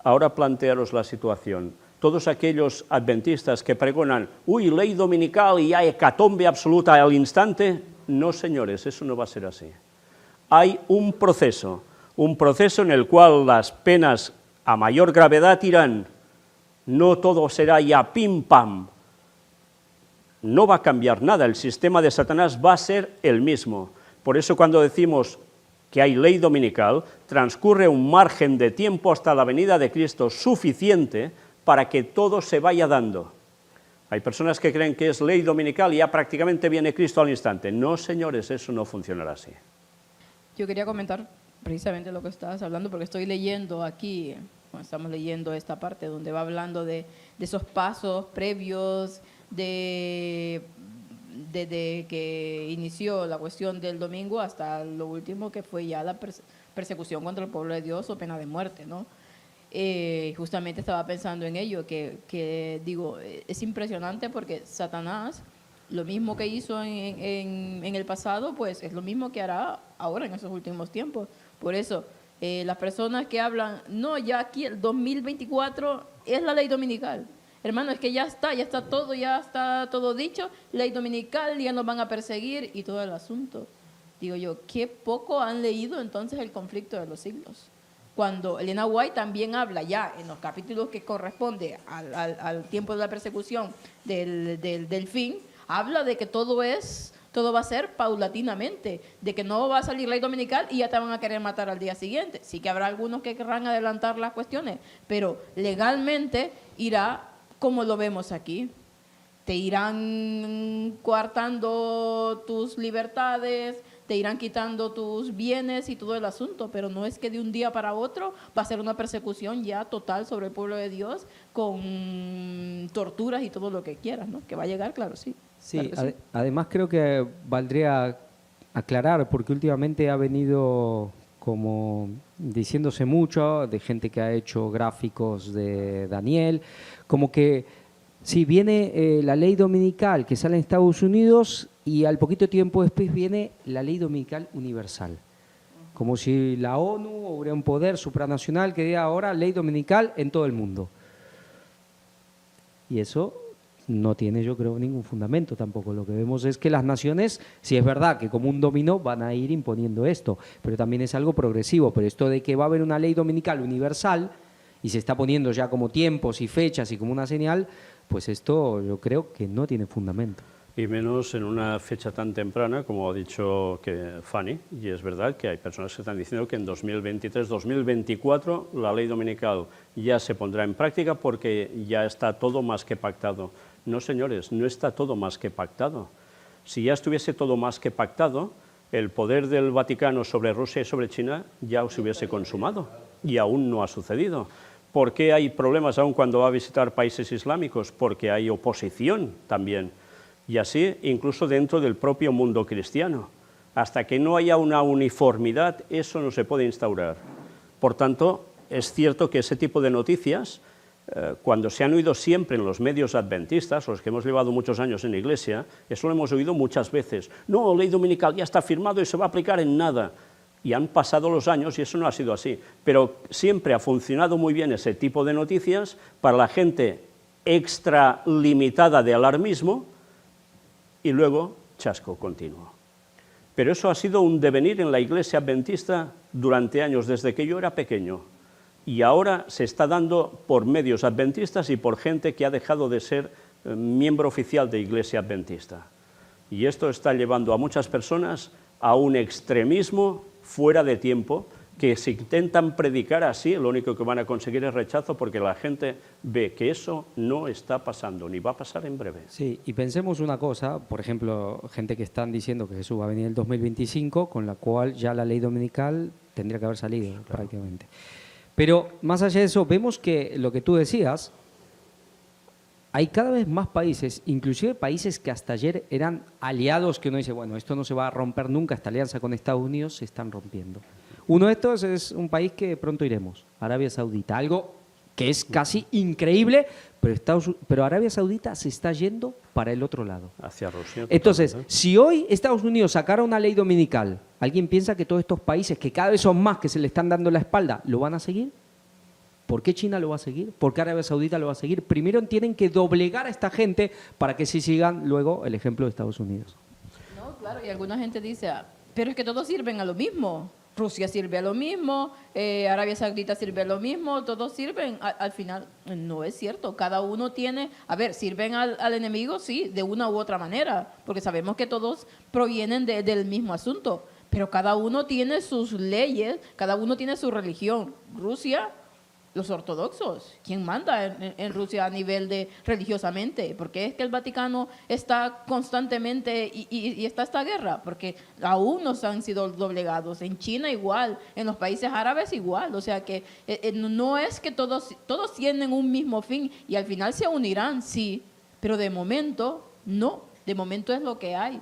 Ahora plantearos la situación. Todos aquellos adventistas que pregonan, ley dominical y hay hecatombe absoluta al instante, no, señores, eso no va a ser así. Hay un proceso en el cual las penas a mayor gravedad irán. No todo será ya pim pam. No va a cambiar nada, el sistema de Satanás va a ser el mismo. Por eso cuando decimos que hay ley dominical, transcurre un margen de tiempo hasta la venida de Cristo suficiente para que todo se vaya dando. Hay personas que creen que es ley dominical y ya prácticamente viene Cristo al instante. No, señores, eso no funcionará así. Yo quería comentar precisamente lo que estabas hablando, porque estoy leyendo aquí, estamos leyendo esta parte donde va hablando de esos pasos previos, desde que inició la cuestión del domingo hasta lo último que fue ya la persecución contra el pueblo de Dios o pena de muerte, ¿no? Justamente estaba pensando en ello, que digo, es impresionante porque Satanás, lo mismo que hizo en el pasado, pues es lo mismo que hará ahora en esos últimos tiempos. Por eso, las personas que hablan, no, ya aquí el 2024 es la ley dominical. Hermano, es que ya está todo dicho, ley dominical, ya nos van a perseguir y todo el asunto. Digo yo, qué poco han leído entonces el conflicto de los siglos. Cuando Elena White también habla ya en los capítulos que corresponde al tiempo de la persecución del fin, habla de que todo va a ser paulatinamente, de que no va a salir ley dominical y ya te van a querer matar al día siguiente. Sí que habrá algunos que querrán adelantar las cuestiones, pero legalmente irá como lo vemos aquí. Te irán coartando tus libertades, te irán quitando tus bienes y todo el asunto, pero no es que de un día para otro va a ser una persecución ya total sobre el pueblo de Dios con torturas y todo lo que quieras, ¿no? Que va a llegar, claro, sí. Sí, Claro que sí. además creo que valdría aclarar, porque últimamente ha venido como diciéndose mucho de gente que ha hecho gráficos de Daniel, como que sí, viene la ley dominical que sale en Estados Unidos y al poquito tiempo después viene la ley dominical universal. Como si la ONU hubiera un poder supranacional que diga ahora ley dominical en todo el mundo. Y eso no tiene, yo creo, ningún fundamento tampoco. Lo que vemos es que las naciones, sí es verdad que como un dominó van a ir imponiendo esto, pero también es algo progresivo. Pero esto de que va a haber una ley dominical universal y se está poniendo ya como tiempos y fechas y como una señal, pues esto yo creo que no tiene fundamento. Y menos en una fecha tan temprana, como ha dicho que Fanny, y es verdad que hay personas que están diciendo que en 2023, 2024 la ley dominical ya se pondrá en práctica porque ya está todo más que pactado. No, señores, no está todo más que pactado. Si ya estuviese todo más que pactado, el poder del Vaticano sobre Rusia y sobre China ya se hubiese consumado y aún no ha sucedido. ¿Por qué hay problemas aún cuando va a visitar países islámicos? Porque hay oposición también. Y así incluso dentro del propio mundo cristiano. Hasta que no haya una uniformidad, eso no se puede instaurar. Por tanto, es cierto que ese tipo de noticias, cuando se han oído siempre en los medios adventistas, los que hemos llevado muchos años en la Iglesia, eso lo hemos oído muchas veces. No, ley dominical ya está firmado y se va a aplicar en nada. Y han pasado los años y eso no ha sido así. Pero siempre ha funcionado muy bien ese tipo de noticias para la gente extralimitada de alarmismo, y luego chasco continuo. Pero eso ha sido un devenir en la Iglesia adventista durante años, desde que yo era pequeño. Y ahora se está dando por medios adventistas y por gente que ha dejado de ser miembro oficial de Iglesia adventista. Y esto está llevando a muchas personas a un extremismo fuera de tiempo, que si intentan predicar así, lo único que van a conseguir es rechazo, porque la gente ve que eso no está pasando, ni va a pasar en breve. Sí, y pensemos una cosa, por ejemplo, gente que están diciendo que Jesús va a venir en el 2025, con la cual ya la ley dominical tendría que haber salido, claro, prácticamente. Pero más allá de eso, vemos que lo que tú decías, hay cada vez más países, inclusive países que hasta ayer eran aliados, que uno dice, bueno, esto no se va a romper nunca, esta alianza con Estados Unidos se están rompiendo. Uno de estos es un país que pronto iremos, Arabia Saudita, algo que es casi increíble, pero Arabia Saudita se está yendo para el otro lado. Hacia Rusia. Entonces, totalmente. si hoy Estados Unidos sacara una ley dominical, ¿alguien piensa que todos estos países, que cada vez son más, que se le están dando la espalda, lo van a seguir? ¿Por qué China lo va a seguir? ¿Por qué Arabia Saudita lo va a seguir? Primero tienen que doblegar a esta gente para que sí sigan luego el ejemplo de Estados Unidos. No, claro, y alguna gente dice, pero es que todos sirven a lo mismo. Rusia sirve a lo mismo, Arabia Saudita sirve a lo mismo, todos sirven. Al final, no es cierto. Cada uno tiene, sirven al enemigo, sí, de una u otra manera, porque sabemos que todos provienen del mismo asunto, pero cada uno tiene sus leyes, cada uno tiene su religión. Rusia, los ortodoxos, ¿quién manda en Rusia a nivel de religiosamente? ¿Por qué es que el Vaticano está constantemente y está esta guerra? Porque aún nos han sido doblegados. En China igual, en los países árabes igual. O sea que no es que todos tienen un mismo fin y al final se unirán, sí, pero de momento no, de momento es lo que hay.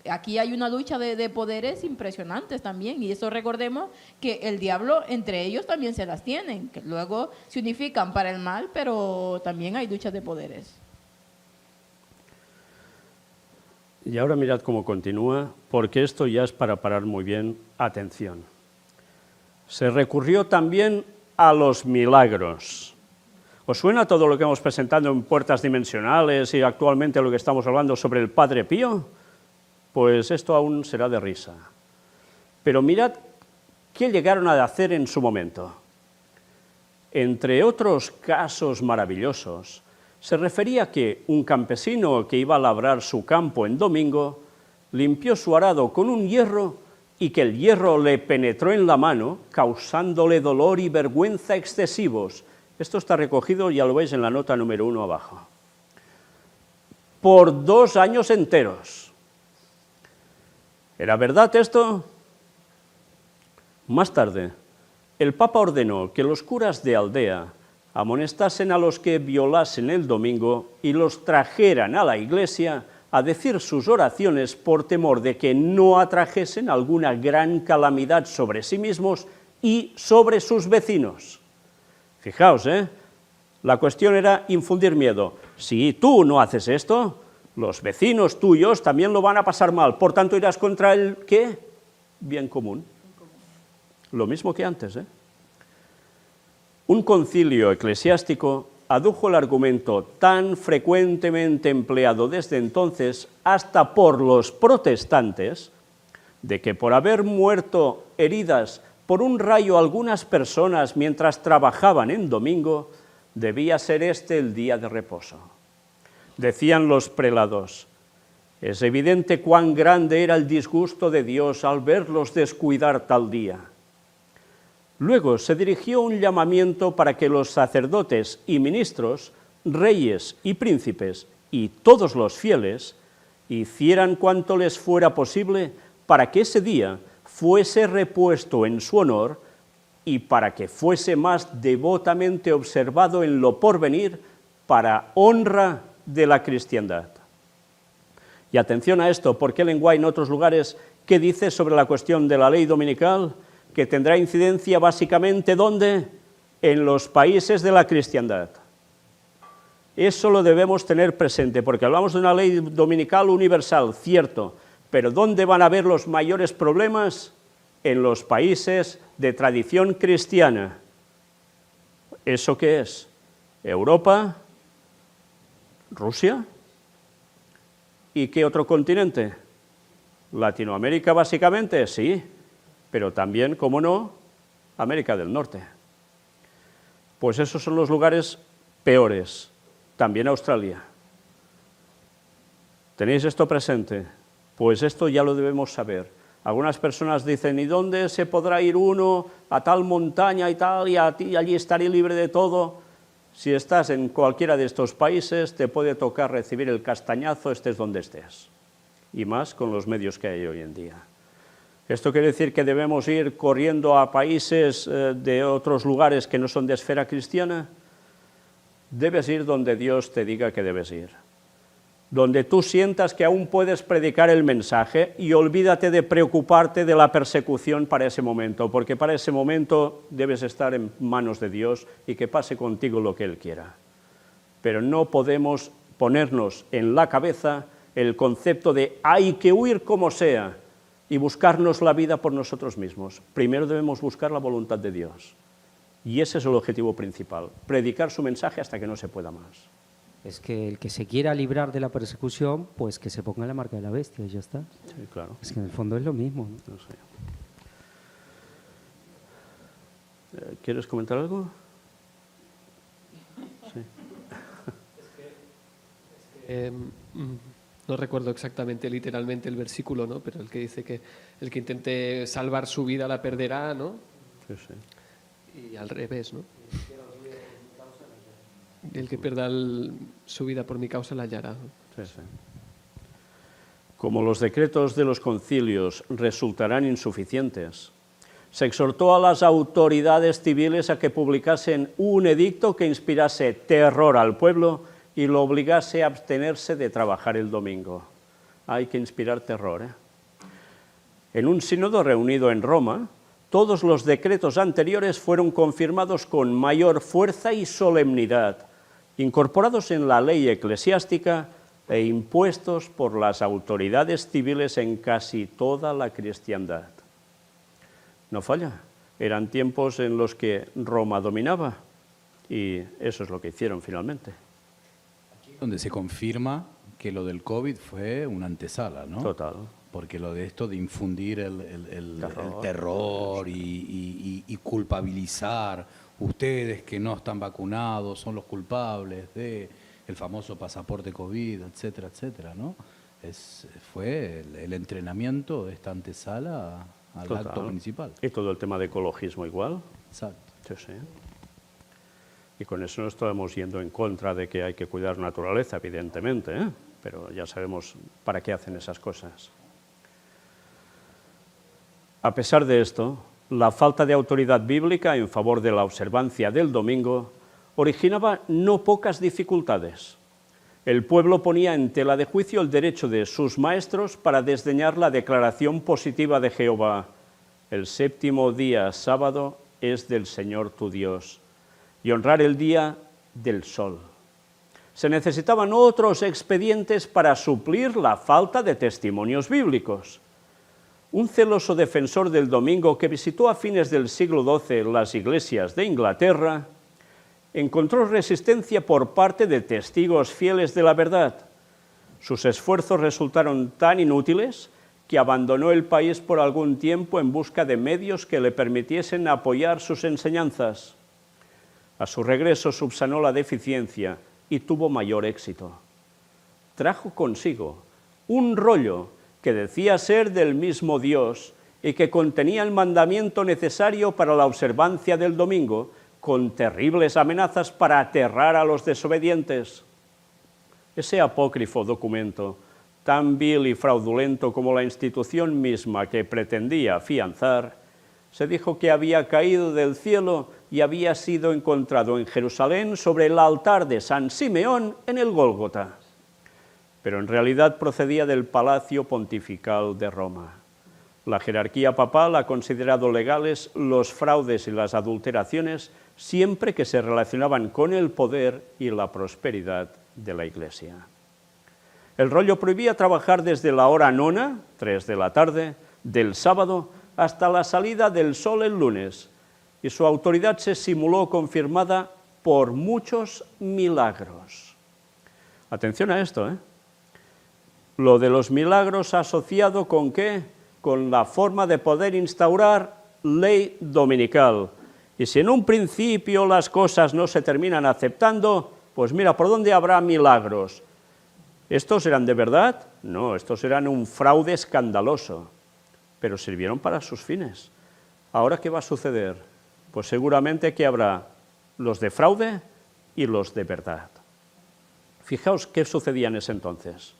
Aquí hay una lucha de poderes impresionantes también, y eso recordemos que el diablo entre ellos también se las tienen, que luego se unifican para el mal, pero también hay luchas de poderes. Y ahora mirad cómo continúa, porque esto ya es para parar muy bien atención. Se recurrió también a los milagros. ¿Os suena todo lo que hemos presentado en Puertas Dimensionales y actualmente lo que estamos hablando sobre el Padre Pío? pues esto aún será de risa. Pero mirad qué llegaron a hacer en su momento. Entre otros casos maravillosos, se refería que un campesino que iba a labrar su campo en domingo limpió su arado con un hierro y que el hierro le penetró en la mano, causándole dolor y vergüenza excesivos. Esto está recogido, ya lo veis en la nota número 1 abajo. Por 2 años enteros. ¿Era verdad esto? Más tarde, el Papa ordenó que los curas de aldea amonestasen a los que violasen el domingo y los trajeran a la iglesia a decir sus oraciones por temor de que no atrajesen alguna gran calamidad sobre sí mismos y sobre sus vecinos. Fijaos, la cuestión era infundir miedo. Si tú no haces esto, los vecinos tuyos también lo van a pasar mal, por tanto irás contra el, ¿qué? Bien común. Lo mismo que antes, Un concilio eclesiástico adujo el argumento tan frecuentemente empleado desde entonces hasta por los protestantes, de que por haber muerto heridas por un rayo algunas personas mientras trabajaban en domingo, debía ser este el día de reposo. Decían los prelados, es evidente cuán grande era el disgusto de Dios al verlos descuidar tal día. Luego se dirigió un llamamiento para que los sacerdotes y ministros, reyes y príncipes y todos los fieles hicieran cuanto les fuera posible para que ese día fuese repuesto en su honor y para que fuese más devotamente observado en lo porvenir para honra de la cristiandad. Y atención a esto, porque Ellen White en otros lugares, ¿qué dice sobre la cuestión de la ley dominical? Que tendrá incidencia básicamente, ¿dónde? En los países de la cristiandad. Eso lo debemos tener presente, porque hablamos de una ley dominical universal, cierto, pero ¿dónde van a haber los mayores problemas? En los países de tradición cristiana. ¿Eso qué es? ¿Europa? ¿Rusia? ¿Y qué otro continente? ¿Latinoamérica básicamente? Sí, pero también, ¿cómo no?, América del Norte. Pues esos son los lugares peores, también Australia. ¿Tenéis esto presente? Pues esto ya lo debemos saber. Algunas personas dicen, ¿y dónde se podrá ir uno a tal montaña y tal, y allí estaré libre de todo? Si estás en cualquiera de estos países, te puede tocar recibir el castañazo, estés donde estés. Y más con los medios que hay hoy en día. ¿Esto quiere decir que debemos ir corriendo a países de otros lugares que no son de esfera cristiana? Debes ir donde Dios te diga que debes ir. Donde tú sientas que aún puedes predicar el mensaje y olvídate de preocuparte de la persecución para ese momento, porque para ese momento debes estar en manos de Dios y que pase contigo lo que Él quiera. Pero no podemos ponernos en la cabeza el concepto de hay que huir como sea y buscarnos la vida por nosotros mismos. Primero debemos buscar la voluntad de Dios. Y ese es el objetivo principal, predicar su mensaje hasta que no se pueda más. Es que el que se quiera librar de la persecución, pues que se ponga la marca de la bestia y ya está. Sí, claro. Es que en el fondo es lo mismo, ¿no? No sé. ¿Quieres comentar algo? Sí. No recuerdo exactamente, literalmente el versículo, ¿no? Pero el que dice que el que intente salvar su vida la perderá, ¿no? Sí, sí. Y al revés, ¿no? El que pierda su vida por mi causa la hallará. Sí, sí. Como los decretos de los concilios resultarán insuficientes, se exhortó a las autoridades civiles a que publicasen un edicto que inspirase terror al pueblo y lo obligase a abstenerse de trabajar el domingo. Hay que inspirar terror, En un sínodo reunido en Roma, todos los decretos anteriores fueron confirmados con mayor fuerza y solemnidad, incorporados en la ley eclesiástica e impuestos por las autoridades civiles en casi toda la cristiandad. No falla, eran tiempos en los que Roma dominaba y eso es lo que hicieron finalmente. Aquí donde se confirma que lo del COVID fue una antesala, ¿no? Total. porque lo de esto de infundir el terror y culpabilizar, ustedes que no están vacunados son los culpables de el famoso pasaporte COVID, etcétera, etcétera, ¿no? Fue el entrenamiento de esta antesala al Total. acto principal. Y todo el tema de ecologismo igual. Exacto. Sí, sí. Y con eso no estamos yendo en contra de que hay que cuidar la naturaleza, evidentemente, ¿eh? Pero ya sabemos para qué hacen esas cosas. A pesar de esto, la falta de autoridad bíblica en favor de la observancia del domingo originaba no pocas dificultades. El pueblo ponía en tela de juicio el derecho de sus maestros para desdeñar la declaración positiva de Jehová: el séptimo día sábado es del Señor tu Dios, y honrar el día del sol. Se necesitaban otros expedientes para suplir la falta de testimonios bíblicos. Un celoso defensor del domingo que visitó a fines del siglo XII las iglesias de Inglaterra encontró resistencia por parte de testigos fieles de la verdad. Sus esfuerzos resultaron tan inútiles que abandonó el país por algún tiempo en busca de medios que le permitiesen apoyar sus enseñanzas. A su regreso subsanó la deficiencia y tuvo mayor éxito. Trajo consigo un rollo que decía ser del mismo Dios y que contenía el mandamiento necesario para la observancia del domingo, con terribles amenazas para aterrar a los desobedientes. Ese apócrifo documento, tan vil y fraudulento como la institución misma que pretendía afianzar, se dijo que había caído del cielo y había sido encontrado en Jerusalén sobre el altar de San Simeón en el Gólgota. Pero en realidad procedía del Palacio Pontifical de Roma. La jerarquía papal ha considerado legales los fraudes y las adulteraciones siempre que se relacionaban con el poder y la prosperidad de la Iglesia. El rollo prohibía trabajar desde la hora nona, 3 de la tarde, del sábado, hasta la salida del sol el lunes, y su autoridad se simuló confirmada por muchos milagros. Atención a esto, ¿eh? Lo de los milagros asociado ¿con qué? Con la forma de poder instaurar ley dominical. Y si en un principio las cosas no se terminan aceptando, pues mira, ¿por dónde habrá milagros? ¿Estos eran de verdad? No, estos eran un fraude escandaloso, pero sirvieron para sus fines. ¿Ahora qué va a suceder? Pues seguramente que habrá los de fraude y los de verdad. Fijaos qué sucedía en ese entonces.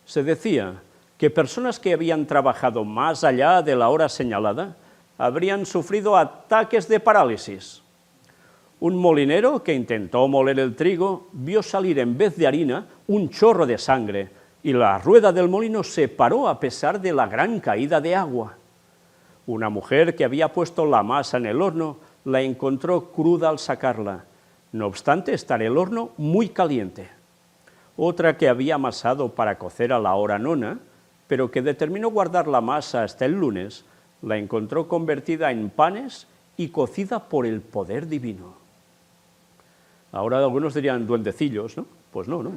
Se decía que personas que habían trabajado más allá de la hora señalada habrían sufrido ataques de parálisis. Un molinero que intentó moler el trigo vio salir en vez de harina un chorro de sangre y la rueda del molino se paró a pesar de la gran caída de agua. Una mujer que había puesto la masa en el horno la encontró cruda al sacarla, no obstante estar el horno muy caliente. Otra que había amasado para cocer a la hora nona, pero que determinó guardar la masa hasta el lunes, la encontró convertida en panes y cocida por el poder divino. Ahora algunos dirían duendecillos, ¿no? Pues no, no.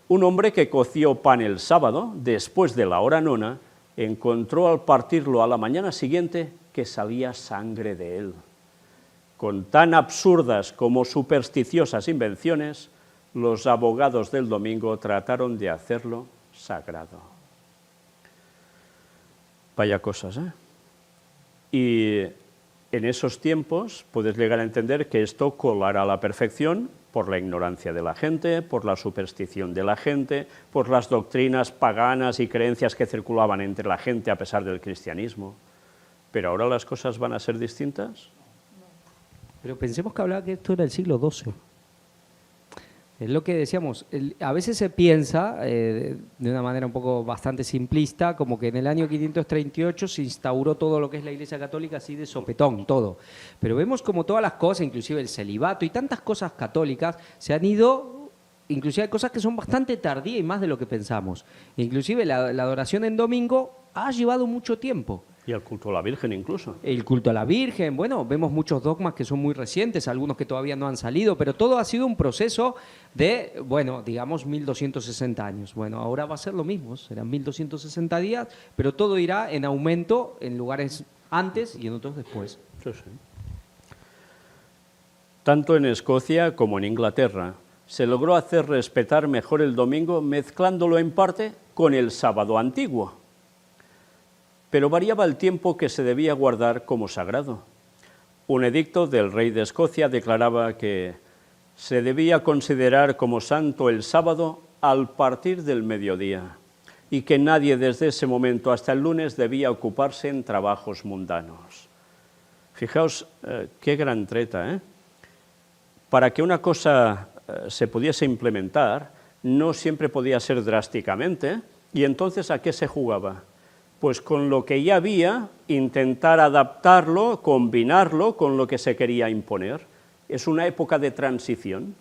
Un hombre que coció pan el sábado, después de la hora nona, encontró al partirlo a la mañana siguiente que salía sangre de él. Con tan absurdas como supersticiosas invenciones, los abogados del domingo trataron de hacerlo sagrado. Vaya cosas, ¿eh? Y en esos tiempos puedes llegar a entender que esto colará a la perfección por la ignorancia de la gente, por la superstición de la gente, por las doctrinas paganas y creencias que circulaban entre la gente a pesar del cristianismo. ¿Pero ahora las cosas van a ser distintas? Pero pensemos que hablaba que esto era el siglo XII. Es lo que decíamos, a veces se piensa, de una manera un poco bastante simplista, como que en el año 538 se instauró todo lo que es la Iglesia Católica así de sopetón, todo. Pero vemos como todas las cosas, inclusive el celibato y tantas cosas católicas, se han ido, inclusive hay cosas que son bastante tardías y más de lo que pensamos. Inclusive la adoración en domingo ha llevado mucho tiempo. Y el culto a la Virgen incluso. El culto a la Virgen, bueno, vemos muchos dogmas que son muy recientes, algunos que todavía no han salido, pero todo ha sido un proceso de, bueno, digamos 1260 años. Bueno, ahora va a ser lo mismo, serán 1260 días, pero todo irá en aumento en lugares antes y en otros después. Sí, sí. Tanto en Escocia como en Inglaterra se logró hacer respetar mejor el domingo mezclándolo en parte con el sábado antiguo. Pero variaba el tiempo que se debía guardar como sagrado. Un edicto del rey de Escocia declaraba que se debía considerar como santo el sábado al partir del mediodía y que nadie desde ese momento hasta el lunes debía ocuparse en trabajos mundanos. Fijaos qué gran treta, ¿eh? Para que una cosa se pudiese implementar, no siempre podía ser drásticamente, y entonces ¿a qué se jugaba? Pues con lo que ya había, intentar adaptarlo, combinarlo con lo que se quería imponer. Es una época de transición,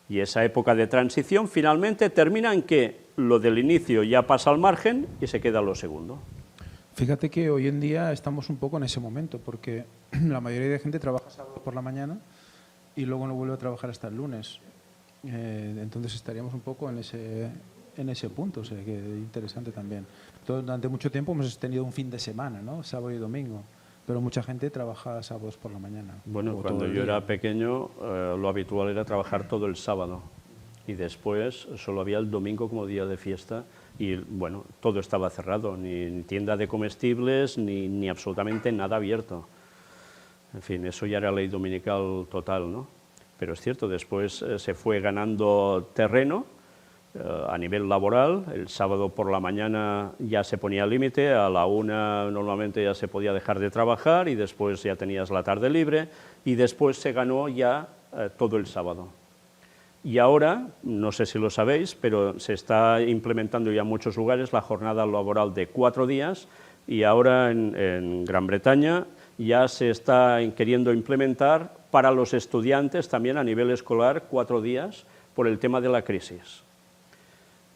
y esa época de transición finalmente termina en que lo del inicio ya pasa al margen y se queda lo segundo. Fíjate que hoy en día estamos un poco en ese momento, porque la mayoría de gente trabaja sábado por la mañana y luego no vuelve a trabajar hasta el lunes. Entonces estaríamos un poco en ese punto, o sea, que interesante también. Durante mucho tiempo hemos tenido un fin de semana, ¿no? Sábado y domingo, pero mucha gente trabaja sábados por la mañana. Bueno, o cuando todo el yo día. era pequeño, lo habitual era trabajar todo el sábado y después solo había el domingo como día de fiesta y, bueno, todo estaba cerrado, ni tienda de comestibles, ni absolutamente nada abierto. En fin, eso ya era ley dominical total, ¿no? Pero es cierto, después se fue ganando terreno a nivel laboral. El sábado por la mañana ya se ponía límite, a la 1 normalmente ya se podía dejar de trabajar y después ya tenías la tarde libre y después se ganó ya todo el sábado. Y ahora, no sé si lo sabéis, pero se está implementando ya en muchos lugares la jornada laboral de 4 días y ahora en Gran Bretaña ya se está queriendo implementar para los estudiantes también a nivel escolar 4 días por el tema de la crisis.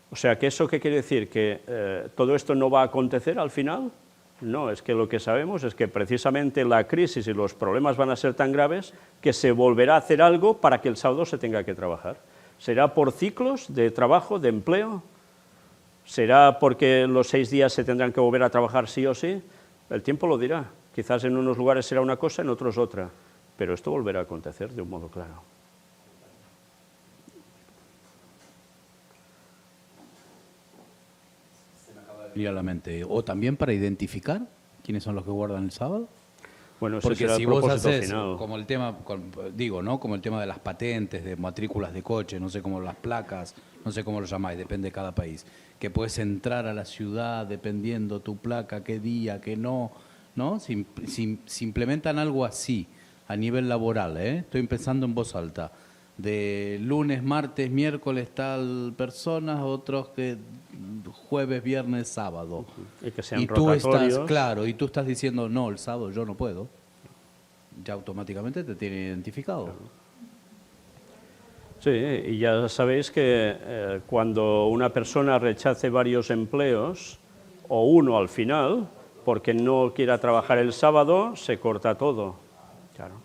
O sea, ¿que eso qué quiere decir? ¿Que todo esto no va a acontecer al final? No, es que lo que sabemos es que precisamente la crisis y los problemas van a ser tan graves que se volverá a hacer algo para que el sábado se tenga que trabajar. ¿Será por ciclos de trabajo, de empleo? ¿Será porque los 6 días se tendrán que volver a trabajar sí o sí? El tiempo lo dirá. Quizás en unos lugares será una cosa, en otros otra. Pero esto volverá a acontecer de un modo claro. Venir a la mente. O también para identificar quiénes son los que guardan el sábado. Bueno, ese Porque será si el vos propósito haces, final. como el tema, digo, ¿no? Como el tema de las patentes, de matrículas de coche, no sé cómo las placas, no sé cómo lo llamáis, depende de cada país, que puedes entrar a la ciudad dependiendo tu placa, qué día, qué no, ¿no? Si implementan algo así a nivel laboral, estoy pensando en voz alta, de lunes, martes, miércoles tal personas, otros que jueves, viernes, sábado. Y que sean tú rotatorios. estás, claro, y tú estás diciendo, no, el sábado yo no puedo. Ya automáticamente te tienen identificado. Sí, y ya sabéis que cuando una persona rechace varios empleos, o uno al final, porque no quiera trabajar el sábado, se corta todo. Claro.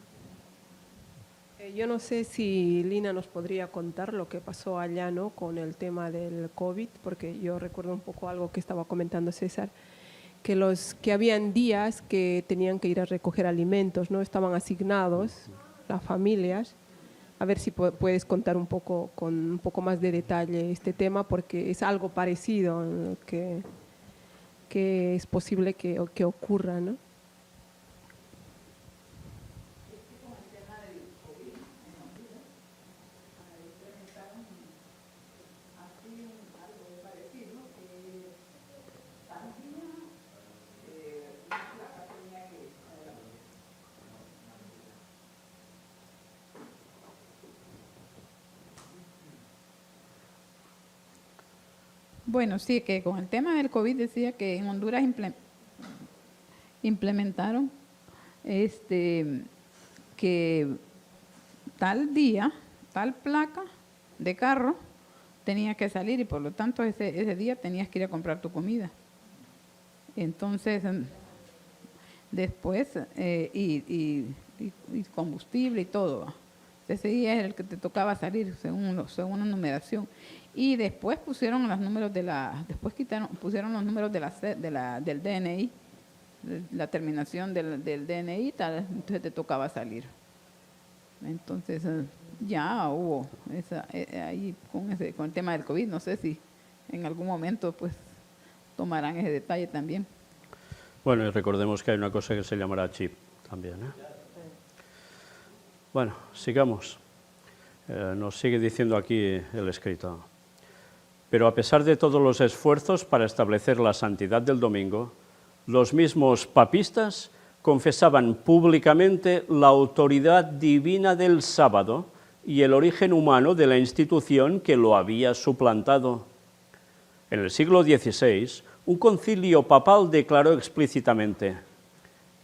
Yo no sé si Lina nos podría contar lo que pasó allá, ¿no?, con el tema del COVID, porque yo recuerdo un poco algo que estaba comentando César, que habían días que tenían que ir a recoger alimentos, ¿no? Estaban asignados las familias. A ver si puedes contar un poco, con un poco más de detalle este tema, porque es algo parecido que es posible que ocurra, ¿no? Bueno, sí, que con el tema del COVID decía que en Honduras implementaron que tal día, tal placa de carro tenía que salir y por lo tanto ese día tenías que ir a comprar tu comida. Entonces, Después, y combustible y todo. Ese día es el que te tocaba salir según una numeración. Y después pusieron los números pusieron los números del DNI, la terminación del DNI, tal, entonces te tocaba salir. Entonces ya hubo ahí con el tema del COVID, no sé si en algún momento pues tomarán ese detalle también. Bueno, y recordemos que hay una cosa que se llamará chip también, ¿eh? Bueno, sigamos. Nos sigue diciendo aquí el escrito. Pero a pesar de todos los esfuerzos para establecer la santidad del domingo, los mismos papistas confesaban públicamente la autoridad divina del sábado y el origen humano de la institución que lo había suplantado. En el siglo XVI, un concilio papal declaró explícitamente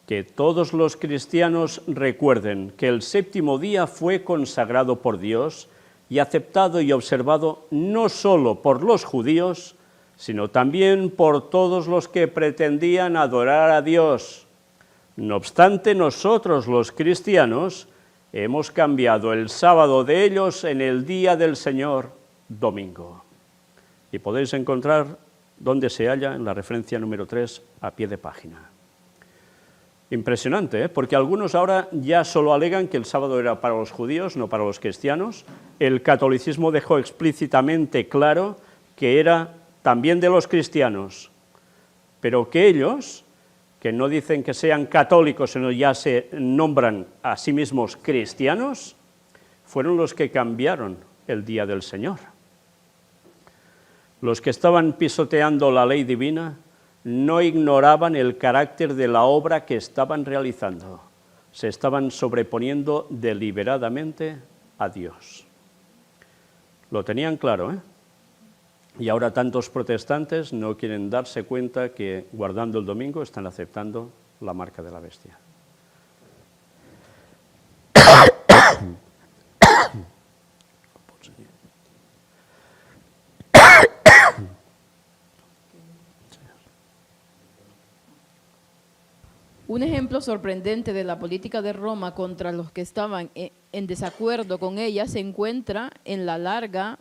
que todos los cristianos recuerden que el séptimo día fue consagrado por Dios y aceptado y observado no solo por los judíos, sino también por todos los que pretendían adorar a Dios. No obstante, nosotros los cristianos hemos cambiado el sábado de ellos en el día del Señor, domingo. Y podéis encontrar donde se halla en la referencia número 3 a pie de página. Impresionante, ¿eh? Porque algunos ahora ya solo alegan que el sábado era para los judíos, no para los cristianos. El catolicismo dejó explícitamente claro que era también de los cristianos, pero que ellos, que no dicen que sean católicos, sino ya se nombran a sí mismos cristianos, fueron los que cambiaron el día del Señor. Los que estaban pisoteando la ley divina no ignoraban el carácter de la obra que estaban realizando. Se estaban sobreponiendo deliberadamente a Dios. Lo tenían claro, ¿eh? Y ahora tantos protestantes no quieren darse cuenta que guardando el domingo están aceptando la marca de la bestia. Un ejemplo sorprendente de la política de Roma contra los que estaban en desacuerdo con ella se encuentra en la larga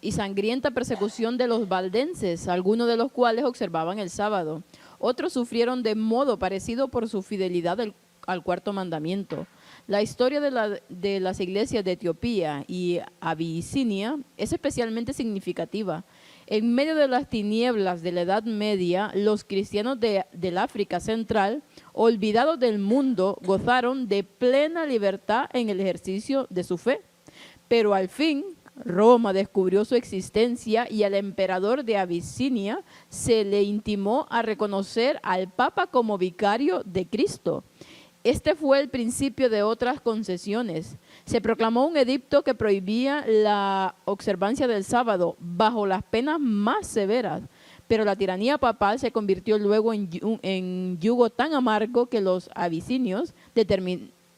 y sangrienta persecución de los valdenses, algunos de los cuales observaban el sábado. Otros sufrieron de modo parecido por su fidelidad al cuarto mandamiento. La historia de las iglesias de Etiopía y Abisinia es especialmente significativa. En medio de las tinieblas de la Edad Media, los cristianos del África Central, olvidados del mundo, gozaron de plena libertad en el ejercicio de su fe. Pero al fin, Roma descubrió su existencia y al emperador de Abisinia se le intimó a reconocer al Papa como vicario de Cristo. Este fue el principio de otras concesiones. Se proclamó un edicto que prohibía la observancia del sábado bajo las penas más severas, pero la tiranía papal se convirtió luego en yugo tan amargo que los abisinios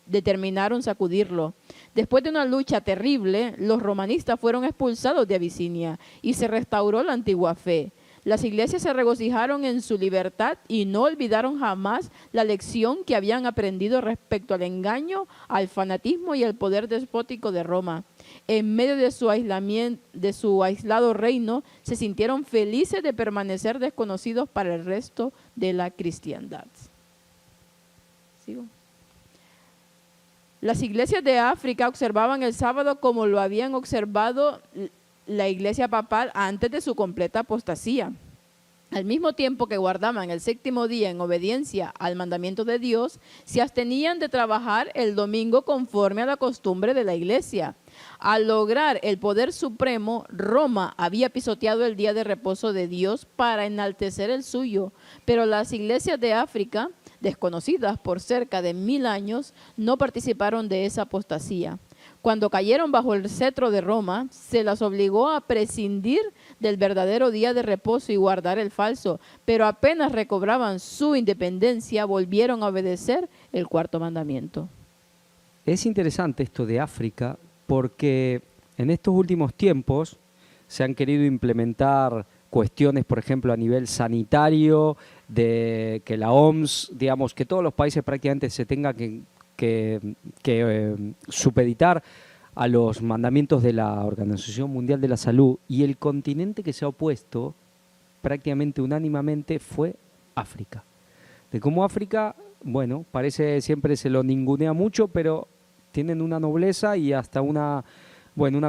determinaron sacudirlo. Después de una lucha terrible, los romanistas fueron expulsados de Abisinia y se restauró la antigua fe. Las iglesias se regocijaron en su libertad y no olvidaron jamás la lección que habían aprendido respecto al engaño, al fanatismo y al poder despótico de Roma. En medio de su aislado reino, se sintieron felices de permanecer desconocidos para el resto de la cristiandad. ¿Sigo? Las iglesias de África observaban el sábado como lo habían observado la iglesia papal antes de su completa apostasía. Al mismo tiempo que guardaban el séptimo día en obediencia al mandamiento de Dios, se abstenían de trabajar el domingo conforme a la costumbre de la iglesia. Al lograr el poder supremo, Roma había pisoteado el día de reposo de Dios para enaltecer el suyo, pero las iglesias de África, desconocidas por cerca de 1000 años, no participaron de esa apostasía. Cuando cayeron bajo el cetro de Roma, se las obligó a prescindir del verdadero día de reposo y guardar el falso, pero apenas recobraban su independencia, volvieron a obedecer el cuarto mandamiento. Es interesante esto de África porque en estos últimos tiempos se han querido implementar cuestiones, por ejemplo, a nivel sanitario, de que la OMS, digamos, que todos los países prácticamente se tengan que supeditar a los mandamientos de la Organización Mundial de la Salud, y el continente que se ha opuesto prácticamente unánimemente fue África. De cómo África, bueno, parece siempre se lo ningunea mucho, pero tienen una nobleza y hasta una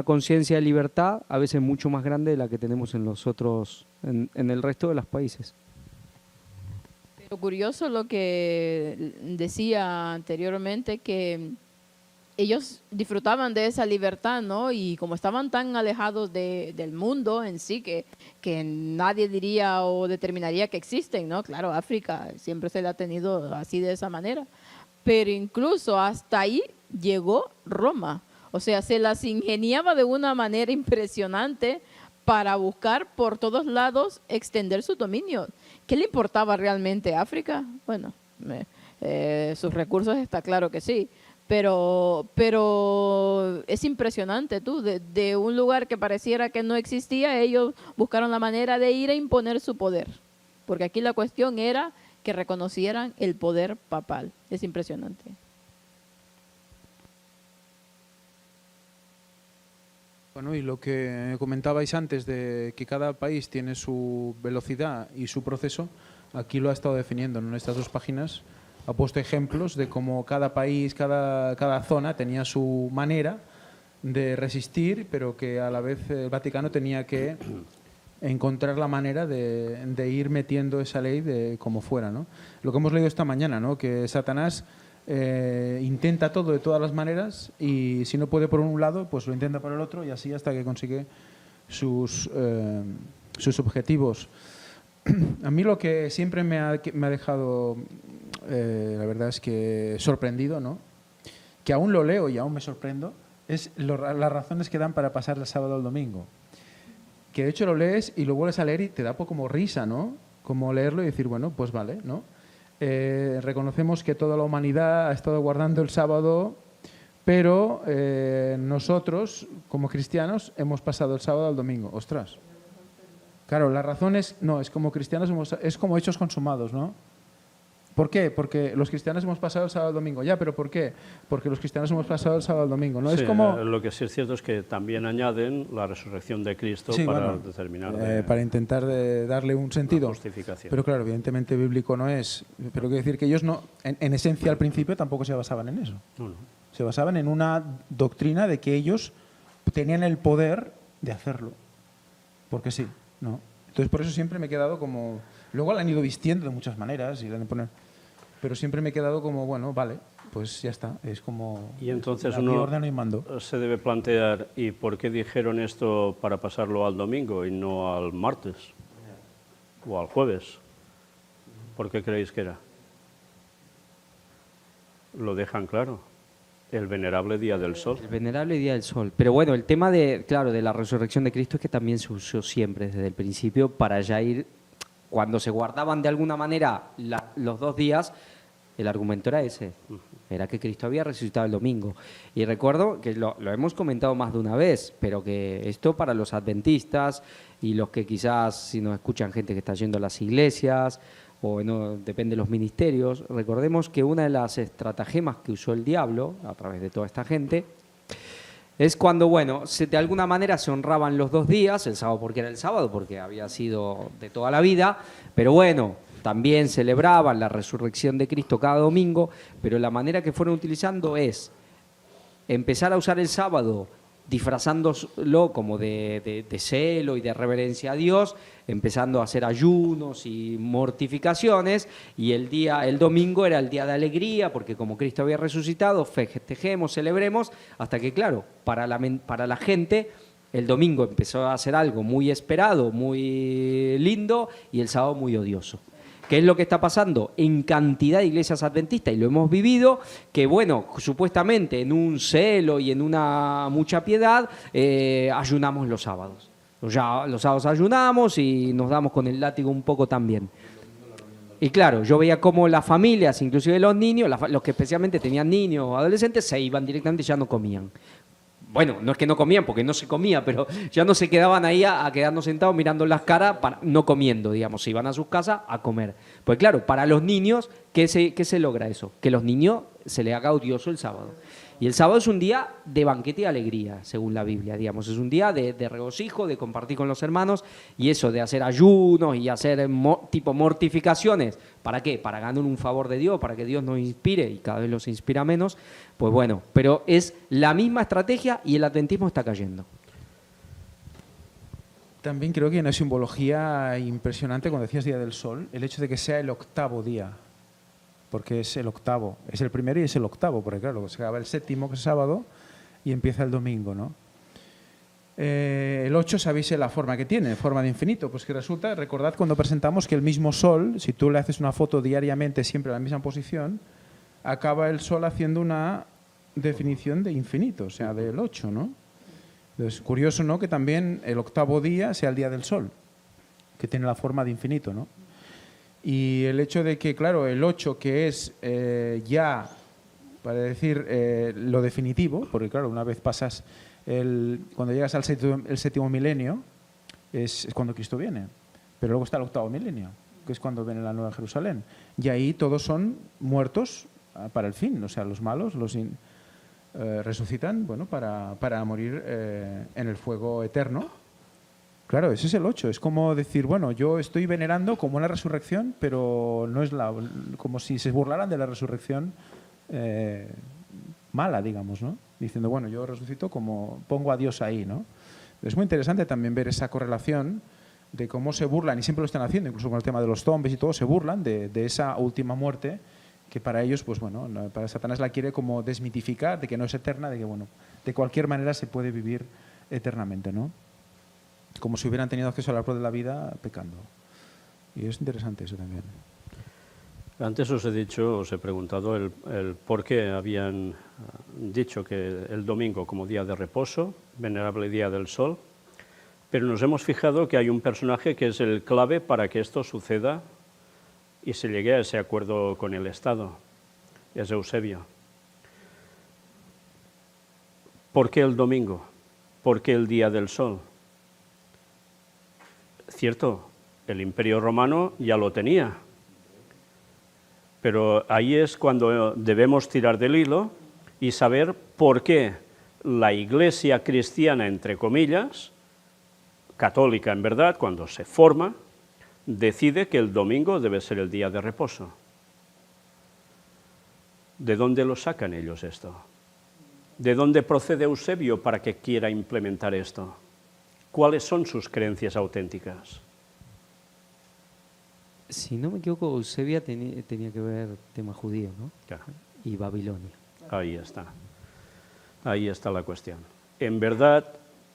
conciencia de libertad a veces mucho más grande de la que tenemos en los otros, en el resto de los países. Pero curioso lo que decía anteriormente, que ellos disfrutaban de esa libertad, ¿no? Y como estaban tan alejados del mundo en sí, que nadie diría o determinaría que existen, ¿no? Claro, África siempre se la ha tenido así de esa manera. Pero incluso hasta ahí llegó Roma. O sea, se las ingeniaba de una manera impresionante para buscar por todos lados extender su dominio. ¿Qué le importaba realmente a África? Bueno, sus recursos está claro que sí. Pero es impresionante, de un lugar que pareciera que no existía, ellos buscaron la manera de ir a imponer su poder. Porque aquí la cuestión era que reconocieran el poder papal. Es impresionante. Bueno, y lo que comentabais antes de que cada país tiene su velocidad y su proceso, aquí lo ha estado definiendo en estas 2 páginas. Ha puesto ejemplos de cómo cada país, cada zona tenía su manera de resistir, pero que a la vez el Vaticano tenía que encontrar la manera de ir metiendo esa ley de como fuera, ¿no? Lo que hemos leído esta mañana, ¿no? Que Satanás intenta todo de todas las maneras, y si no puede por un lado, pues lo intenta por el otro, y así hasta que consigue sus objetivos. A mí lo que siempre me ha dejado, la verdad es que sorprendido, ¿no? Que aún lo leo y aún me sorprendo, es las razones que dan para pasar el sábado al domingo. Que de hecho lo lees y lo vuelves a leer y te da como risa, ¿no? Como leerlo y decir, bueno, pues vale, ¿no? Reconocemos que toda la humanidad ha estado guardando el sábado, pero nosotros, como cristianos, hemos pasado el sábado al domingo. ¡Ostras! Claro, la razón es, no, es como cristianos, es como hechos consumados, ¿no? ¿Por qué? Porque los cristianos hemos pasado el sábado al domingo. Ya, pero ¿por qué? Porque los cristianos hemos pasado el sábado al domingo. ¿No? Sí, es como... lo que sí es cierto es que también añaden la resurrección de Cristo, sí, para determinar... para intentar darle un sentido. Justificación. Pero claro, evidentemente bíblico no es. Pero quiero decir que ellos no, en esencia al principio tampoco se basaban en eso. No. Se basaban en una doctrina de que ellos tenían el poder de hacerlo. Porque sí, ¿no? Entonces por eso siempre me he quedado como... Luego la han ido vistiendo de muchas maneras y la han poner... Pero siempre me he quedado como, bueno, vale, pues ya está. Es como... Y entonces uno ordeno y mando. Se debe plantear, ¿y por qué dijeron esto para pasarlo al domingo y no al martes? O al jueves. ¿Por qué creéis que era? Lo dejan claro. El venerable Día del Sol. El venerable Día del Sol. Pero bueno, el tema de la resurrección de Cristo es que también se usó siempre desde el principio para ya ir... Cuando se guardaban de alguna manera los 2 días, el argumento era ese, era que Cristo había resucitado el domingo. Y recuerdo que lo hemos comentado más de una vez, pero que esto para los adventistas y los que quizás, si nos escuchan gente que está yendo a las iglesias, o no, depende de los ministerios, recordemos que una de las estratagemas que usó el diablo a través de toda esta gente es cuando, bueno, de alguna manera se honraban los 2 días, el sábado porque era el sábado, porque había sido de toda la vida, pero bueno, también celebraban la resurrección de Cristo cada domingo, pero la manera que fueron utilizando es empezar a usar el sábado disfrazándolo como de celo y de reverencia a Dios, empezando a hacer ayunos y mortificaciones, y el domingo era el día de alegría, porque como Cristo había resucitado, festejemos, celebremos, hasta que claro, para la gente el domingo empezó a ser algo muy esperado, muy lindo, y el sábado muy odioso. ¿Qué es lo que está pasando en cantidad de iglesias adventistas? Y lo hemos vivido, que bueno, supuestamente en un celo y en una mucha piedad, ayunamos los sábados. Ya los sábados ayunamos y nos damos con el látigo un poco también. Y claro, yo veía cómo las familias, inclusive los niños, los que especialmente tenían niños o adolescentes, se iban directamente y ya no comían. bueno, no es que no comían, porque no se comía, pero ya no se quedaban ahí a quedarnos sentados mirando las caras, no comiendo, digamos, se iban a sus casas a comer. Pues claro, para los niños, ¿qué se logra eso? Que los niños se les haga odioso el sábado. Y el sábado es un día de banquete y alegría, según la Biblia, digamos. Es un día de regocijo, de compartir con los hermanos, y eso de hacer ayunos y hacer tipo mortificaciones. ¿Para qué? Para ganar un favor de Dios, para que Dios nos inspire, y cada vez los inspira menos. Pues bueno, pero es la misma estrategia y el adventismo está cayendo. También creo que hay una simbología impresionante, cuando decías Día del Sol, el hecho de que sea el 8º día. Porque es el 8º, es el primero y es el 8º, porque claro, se acaba el 7º, que es sábado, y empieza el domingo, ¿no? El 8, ¿sabéis la forma que tiene? Forma de infinito. Pues que resulta, recordad cuando presentamos que el mismo Sol, si tú le haces una foto diariamente siempre en la misma posición, acaba el Sol haciendo una definición de infinito, o sea, del 8, ¿no? Entonces, curioso, ¿no?, que también el 8º día sea el día del Sol, que tiene la forma de infinito, ¿no? Y el hecho de que, claro, el 8, que es ya, para decir, lo definitivo, porque claro, una vez pasas, cuando llegas al el 7º milenio, es cuando Cristo viene. Pero luego está el 8º milenio, que es cuando viene la Nueva Jerusalén. Y ahí todos son muertos para el fin, o sea, los malos resucitan, bueno, para morir en el fuego eterno. Claro, ese es el 8. Es como decir, bueno, yo estoy venerando como una resurrección, pero no es como si se burlaran de la resurrección mala, digamos, ¿no? Diciendo, bueno, yo resucito como pongo a Dios ahí, ¿no? Es muy interesante también ver esa correlación de cómo se burlan, y siempre lo están haciendo, incluso con el tema de los zombies y todo, se burlan de esa última muerte, que para ellos, pues bueno, para Satanás la quiere como desmitificar, de que no es eterna, de que, bueno, de cualquier manera se puede vivir eternamente, ¿no? Como si hubieran tenido acceso al árbol de la vida pecando. Y es interesante eso también. Antes os he preguntado el por qué habían dicho que el domingo como día de reposo, venerable día del sol, pero nos hemos fijado que hay un personaje que es el clave para que esto suceda y se llegue a ese acuerdo con el Estado, es Eusebio. ¿Por qué el domingo? ¿Por qué el día del sol? Cierto, el Imperio Romano ya lo tenía, pero ahí es cuando debemos tirar del hilo y saber por qué la Iglesia cristiana, entre comillas, católica en verdad, cuando se forma, decide que el domingo debe ser el día de reposo. ¿De dónde lo sacan ellos esto? ¿De dónde procede Eusebio para que quiera implementar esto? ¿Cuáles son sus creencias auténticas? Si no me equivoco, Eusebia tenía que ver tema judío, ¿no? Claro. Y Babilonia. Ahí está la cuestión. En verdad,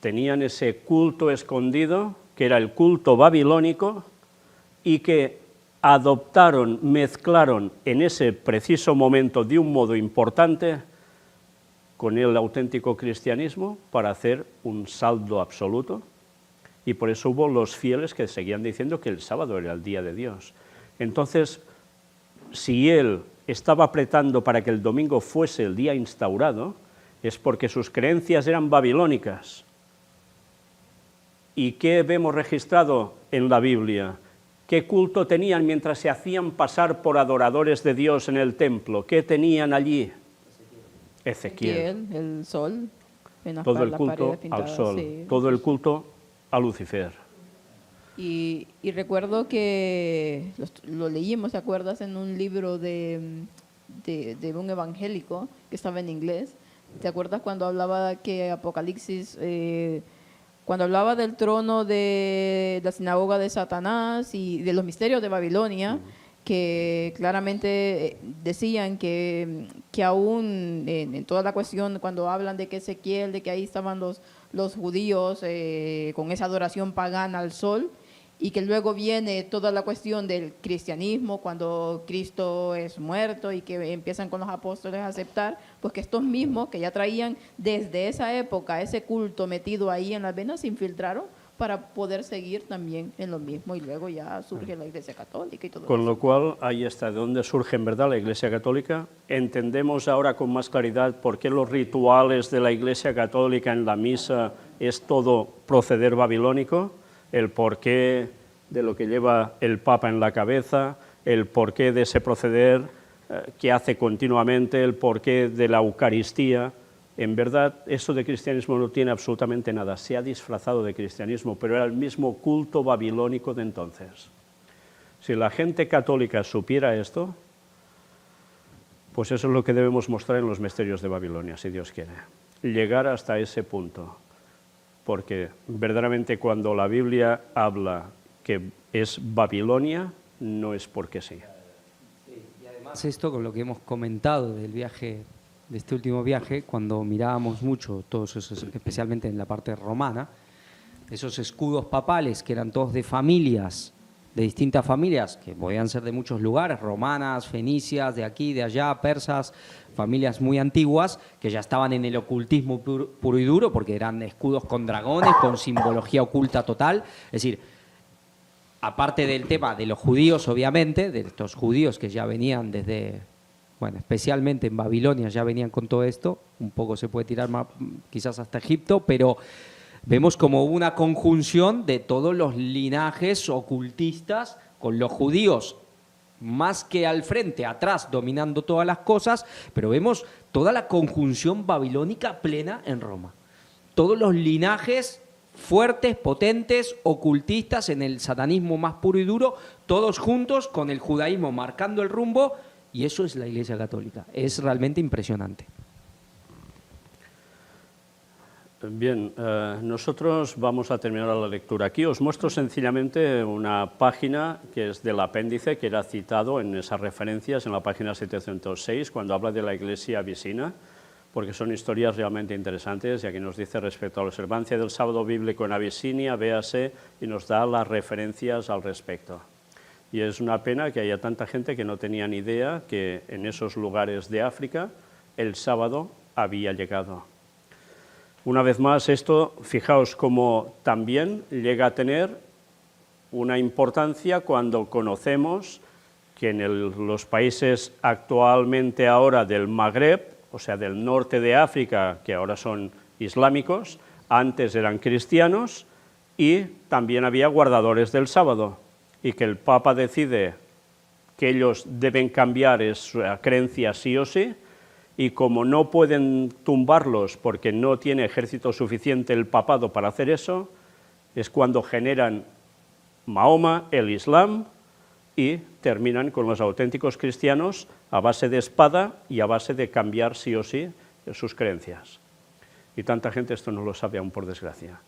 tenían ese culto escondido, que era el culto babilónico, y que adoptaron, mezclaron en ese preciso momento de un modo importante con el auténtico cristianismo para hacer un saldo absoluto. Y por eso hubo los fieles que seguían diciendo que el sábado era el día de Dios. Entonces, si él estaba apretando para que el domingo fuese el día instaurado, es porque sus creencias eran babilónicas. ¿Y qué vemos registrado en la Biblia? ¿Qué culto tenían mientras se hacían pasar por adoradores de Dios en el templo? ¿Qué tenían allí? Ezequiel. El sol. Todo el culto al sol, sí. Todo el culto a Lucifer. Y recuerdo que lo leímos, ¿te acuerdas? En un libro de un evangélico que estaba en inglés. ¿Te acuerdas cuando hablaba que Apocalipsis, cuando hablaba del trono de la sinagoga de Satanás y de los misterios de Babilonia, que claramente decían que aún en toda la cuestión, cuando hablan de que Ezequiel, de que ahí estaban los judíos con esa adoración pagana al sol, y que luego viene toda la cuestión del cristianismo, cuando Cristo es muerto y que empiezan con los apóstoles a aceptar, pues que estos mismos que ya traían desde esa época ese culto metido ahí en las venas se infiltraron para poder seguir también en lo mismo, y luego ya surge la Iglesia Católica y todo Con eso. lo cual, ahí está, de dónde surge en verdad la Iglesia Católica. Entendemos ahora con más claridad por qué los rituales de la Iglesia Católica en la misa es todo proceder babilónico, el porqué de lo que lleva el Papa en la cabeza, el porqué de ese proceder que hace continuamente, el porqué de la Eucaristía. En verdad, eso de cristianismo no tiene absolutamente nada, se ha disfrazado de cristianismo, pero era el mismo culto babilónico de entonces. Si la gente católica supiera esto, pues eso es lo que debemos mostrar en los misterios de Babilonia, si Dios quiere. Llegar hasta ese punto, porque verdaderamente cuando la Biblia habla que es Babilonia, no es porque sí. Y además esto con lo que hemos comentado del viaje, de este último viaje, cuando mirábamos mucho todos esos, especialmente en la parte romana, esos escudos papales que eran todos de familias, de distintas familias, que podían ser de muchos lugares, romanas, fenicias, de aquí, de allá, persas, familias muy antiguas, que ya estaban en el ocultismo puro y duro, porque eran escudos con dragones, con simbología oculta total. Es decir, aparte del tema de los judíos, obviamente, de estos judíos que ya venían desde, bueno, especialmente en Babilonia ya venían con todo esto, un poco se puede tirar más, quizás hasta Egipto, pero vemos como una conjunción de todos los linajes ocultistas con los judíos más que al frente, atrás, dominando todas las cosas, pero vemos toda la conjunción babilónica plena en Roma. Todos los linajes fuertes, potentes, ocultistas en el satanismo más puro y duro, todos juntos con el judaísmo marcando el rumbo, y eso es la Iglesia Católica. Es realmente impresionante. Bien, nosotros vamos a terminar la lectura aquí. Os muestro sencillamente una página que es del apéndice, que era citado en esas referencias en la página 706, cuando habla de la Iglesia Abisina, porque son historias realmente interesantes, y aquí nos dice respecto a la observancia del sábado bíblico en Abisinia, véase, y nos da las referencias al respecto. Y es una pena que haya tanta gente que no tenía ni idea que en esos lugares de África el sábado había llegado. Una vez más, esto, fijaos cómo también llega a tener una importancia cuando conocemos que en los países actualmente ahora del Magreb, o sea, del norte de África, que ahora son islámicos, antes eran cristianos, y también había guardadores del sábado, y que el Papa decide que ellos deben cambiar esa creencia sí o sí, y como no pueden tumbarlos porque no tiene ejército suficiente el papado para hacer eso, es cuando generan Mahoma, el Islam, y terminan con los auténticos cristianos a base de espada y a base de cambiar sí o sí sus creencias. Y tanta gente esto no lo sabe aún, por desgracia.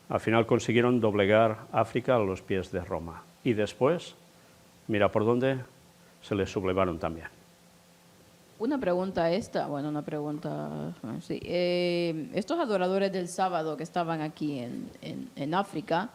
Al final consiguieron doblegar África a los pies de Roma. Y después, mira por dónde se les sublevaron también. Una pregunta una pregunta, sí. Estos adoradores del sábado que estaban aquí en África,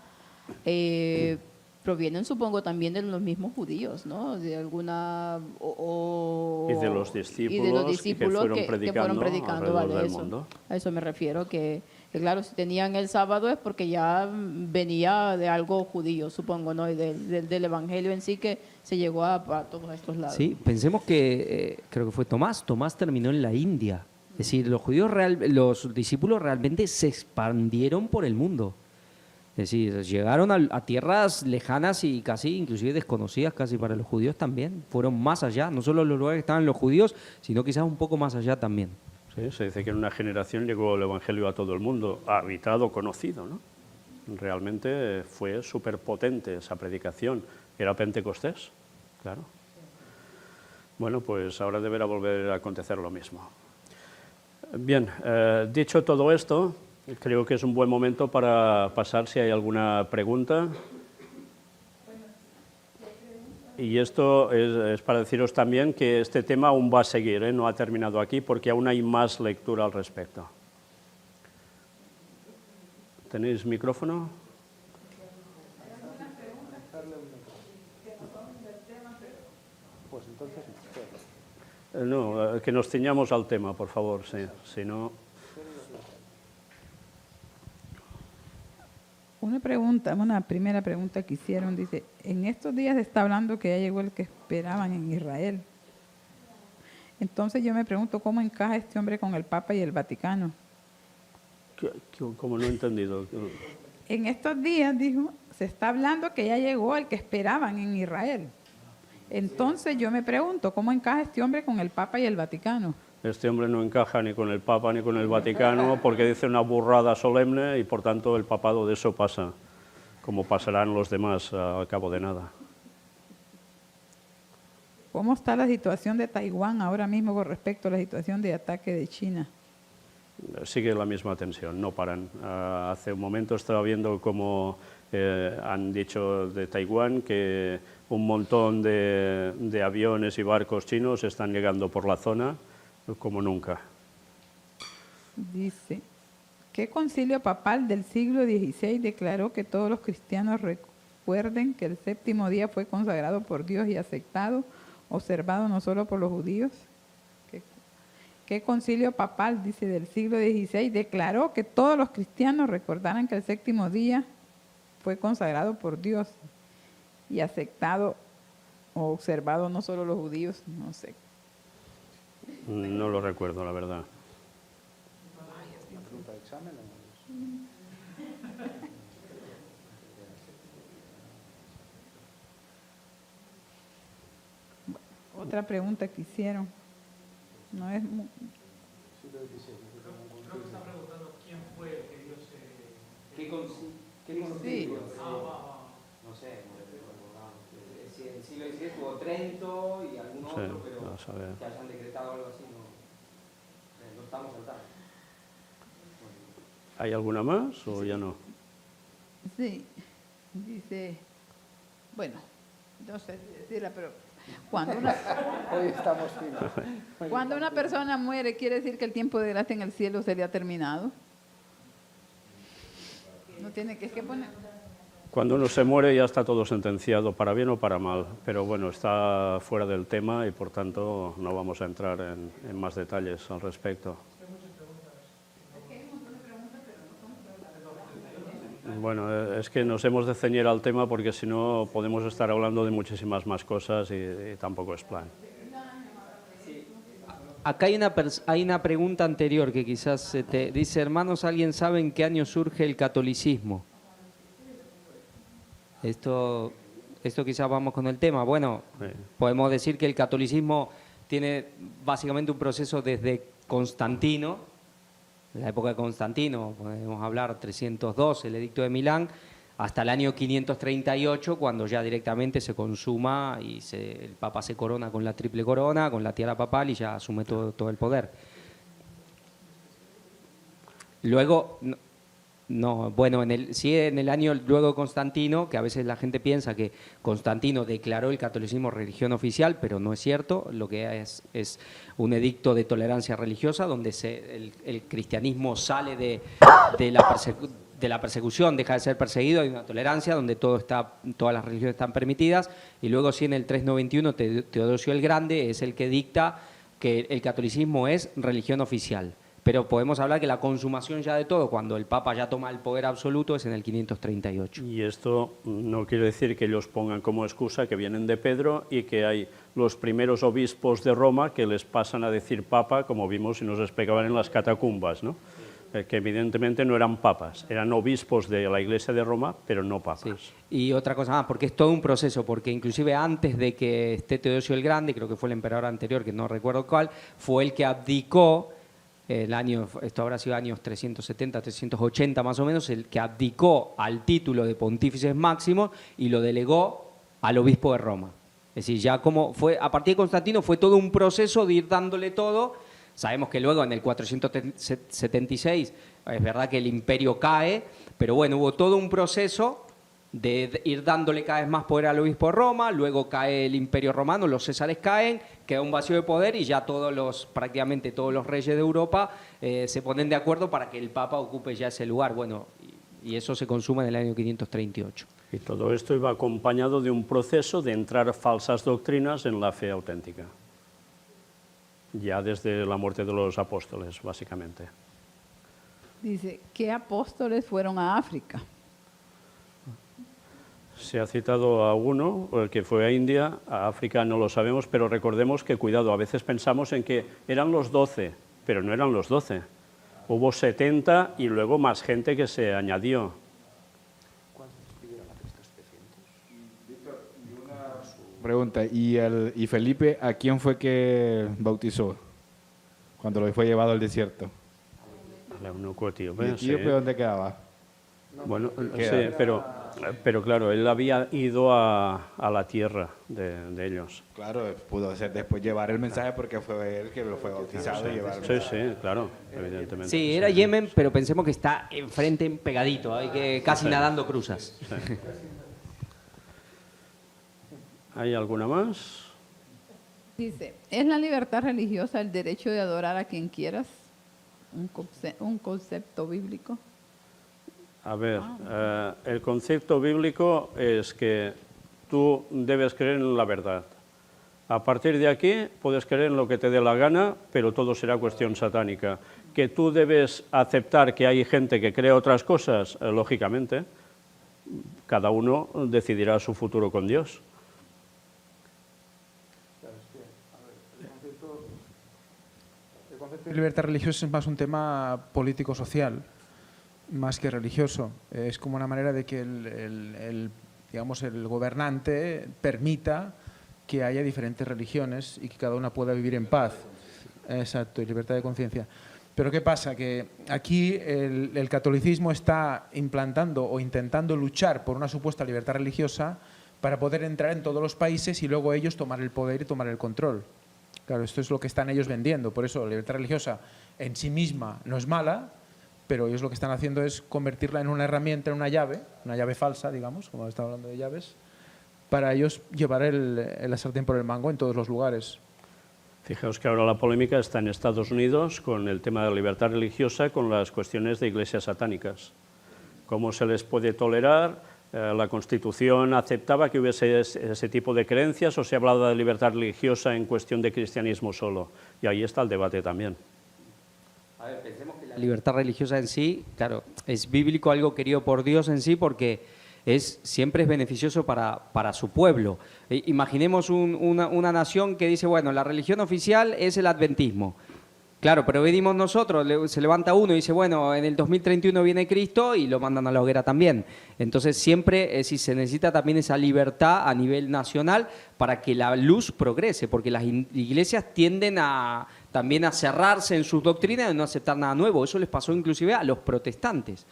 provienen, supongo, también de los mismos judíos, ¿no? De alguna... y de los discípulos que fueron predicando alrededor del mundo. A eso me refiero, que claro, si tenían el sábado es porque ya venía de algo judío, supongo, ¿no? Y del evangelio en sí que se llegó a todos estos lados. Sí, pensemos que, creo que fue Tomás terminó en la India. Es decir, los discípulos realmente se expandieron por el mundo. Es decir, llegaron a tierras lejanas y casi, inclusive desconocidas casi para los judíos también. Fueron más allá, no solo los lugares que estaban los judíos, sino quizás un poco más allá también. Sí, se dice que en una generación llegó el evangelio a todo el mundo, habitado, conocido, ¿no? Realmente fue súper potente esa predicación. Era Pentecostés, claro. Bueno, pues ahora deberá volver a acontecer lo mismo. Bien, dicho todo esto, creo que es un buen momento para pasar si hay alguna pregunta. Y esto es para deciros también que este tema aún va a seguir, no ha terminado aquí, porque aún hay más lectura al respecto. ¿Tenéis micrófono? No, que nos ciñamos al tema, por favor, sí, si no... una primera pregunta que hicieron. Dice, en estos días está hablando que ya llegó el que esperaban en Israel. Entonces yo me pregunto cómo encaja este hombre con el Papa y el Vaticano. Como no he entendido. En estos días, dijo, se está hablando que ya llegó el que esperaban en Israel. Entonces yo me pregunto cómo encaja este hombre con el Papa y el Vaticano. Este hombre no encaja ni con el Papa ni con el Vaticano porque dice una burrada solemne y por tanto el papado de eso pasa, como pasarán los demás al cabo de nada. ¿Cómo está la situación de Taiwán ahora mismo con respecto a la situación de ataque de China? Sigue la misma tensión, no paran. Hace un momento estaba viendo cómo han dicho de Taiwán que un montón de aviones y barcos chinos están llegando por la zona como nunca. Dice, ¿qué concilio papal del siglo XVI declaró que todos los cristianos recuerden que el séptimo día fue consagrado por Dios y aceptado, observado no solo por los judíos? ¿Qué concilio papal, dice, del siglo XVI declaró que todos los cristianos recordaran que el séptimo día fue consagrado por Dios y aceptado o observado no solo los judíos? No sé. No lo recuerdo, la verdad. Otra pregunta que hicieron. No es muy... ¿Qué Sí. No sé, si en el siglo XVI tuvo Trento y algún Sí, otro, pero no sabe. que hayan decretado algo así, no estamos al tanto. ¿Hay alguna más o ya no? Sí, dice, bueno, no sé si decirla, pero cuando una, Hoy estamos finos. cuando una persona muere, ¿quiere decir que el tiempo de gracia en el cielo se le ha terminado? No tiene que poner... Cuando uno se muere ya está todo sentenciado, para bien o para mal, pero bueno, está fuera del tema y por tanto no vamos a entrar en más detalles al respecto. Bueno, es que nos hemos de ceñir al tema porque si no podemos estar hablando de muchísimas más cosas y tampoco es plan. Acá hay una pregunta anterior que quizás dice, hermanos, ¿alguien sabe en qué año surge el catolicismo? Esto quizás vamos con el tema. Bueno, Sí. podemos decir que el catolicismo tiene básicamente un proceso desde Constantino, la época de Constantino, podemos hablar 302, el Edicto de Milán, hasta el año 538, cuando ya directamente se consuma y el Papa se corona con la triple corona, con la tiara papal y ya asume todo el poder. Luego, bueno, en el año luego de Constantino, que a veces la gente piensa que Constantino declaró el catolicismo religión oficial, pero no es cierto, lo que es un edicto de tolerancia religiosa, donde el cristianismo sale de la persecución, deja de ser perseguido, hay una tolerancia donde todas las religiones están permitidas, y luego sí en el 391 Teodosio el Grande es el que dicta que el catolicismo es religión oficial. Pero podemos hablar que la consumación ya de todo, cuando el Papa ya toma el poder absoluto, es en el 538. Y esto no quiere decir que ellos pongan como excusa que vienen de Pedro y que hay los primeros obispos de Roma que les pasan a decir papa, como vimos y nos explicaban en las catacumbas, ¿no? Que evidentemente no eran papas, eran obispos de la Iglesia de Roma, pero no papas. Sí. Y otra cosa más, porque es todo un proceso, porque inclusive antes de que esté Teodosio el Grande, creo que fue el emperador anterior, que no recuerdo cuál, fue el que abdicó, esto habrá sido años 370, 380 más o menos, el que abdicó al título de pontífices máximos y lo delegó al obispo de Roma. Es decir, ya como fue, a partir de Constantino fue todo un proceso de ir dándole todo. Sabemos que luego en el 476 es verdad que el imperio cae, pero bueno, hubo todo un proceso de ir dándole cada vez más poder al obispo de Roma, luego cae el imperio romano, los césares caen, queda un vacío de poder y ya prácticamente todos los reyes de Europa se ponen de acuerdo para que el Papa ocupe ya ese lugar. Bueno, y eso se consuma en el año 538. Y todo esto iba acompañado de un proceso de entrar falsas doctrinas en la fe auténtica. Ya desde la muerte de los apóstoles, básicamente. Dice, ¿qué apóstoles fueron a África? Se ha citado a uno, el que fue a India, a África no lo sabemos, pero recordemos que, cuidado, a veces pensamos en que eran los 12, pero no eran los 12. Hubo 70 y luego más gente que se añadió. Pregunta, ¿y Felipe a quién fue que bautizó cuando lo fue llevado al desierto? El eunuco ¿Y etíope, sí. Etíope dónde quedaba? Bueno, sí, pero claro, él había ido a la tierra de ellos. Claro, pudo ser después llevar el mensaje porque fue él que lo fue bautizado y llevar el mensaje. Sí, claro, evidentemente. Sí, era Yemen, pero pensemos que está enfrente, pegadito, hay que casi nadando cruzas. Sí. ¿Hay alguna más? Dice, ¿es la libertad religiosa el derecho de adorar a quien quieras? Un concepto bíblico. A ver, el concepto bíblico es que tú debes creer en la verdad. A partir de aquí puedes creer en lo que te dé la gana, pero todo será cuestión satánica. Que tú debes aceptar que hay gente que cree otras cosas, lógicamente, cada uno decidirá su futuro con Dios. El concepto de libertad religiosa es más un tema político-social, más que religioso. Es como una manera de que digamos, el gobernante permita que haya diferentes religiones y que cada una pueda vivir en paz. Exacto, y libertad de conciencia. Pero ¿qué pasa? Que aquí el catolicismo está implantando o intentando luchar por una supuesta libertad religiosa para poder entrar en todos los países y luego ellos tomar el poder y tomar el control. Claro, esto es lo que están ellos vendiendo. Por eso la libertad religiosa en sí misma no es mala, pero ellos lo que están haciendo es convertirla en una herramienta, en una llave falsa, digamos, como estamos hablando de llaves, para ellos llevar el sartén por el mango en todos los lugares. Fijaos que ahora la polémica está en Estados Unidos con el tema de la libertad religiosa, con las cuestiones de iglesias satánicas. ¿Cómo se les puede tolerar? La Constitución aceptaba que hubiese ese tipo de creencias o se hablaba de libertad religiosa en cuestión de cristianismo solo. Y ahí está el debate también. A ver, pensemos que la libertad religiosa en sí, claro, es bíblico, algo querido por Dios en sí, porque siempre es beneficioso para su pueblo. Imaginemos una nación que dice, bueno, la religión oficial es el adventismo. Claro, pero venimos nosotros, se levanta uno y dice, bueno, en el 2031 viene Cristo y lo mandan a la hoguera también. Entonces siempre se necesita también esa libertad a nivel nacional para que la luz progrese, porque las iglesias tienden también a cerrarse en sus doctrinas y no aceptar nada nuevo. Eso les pasó inclusive a los protestantes.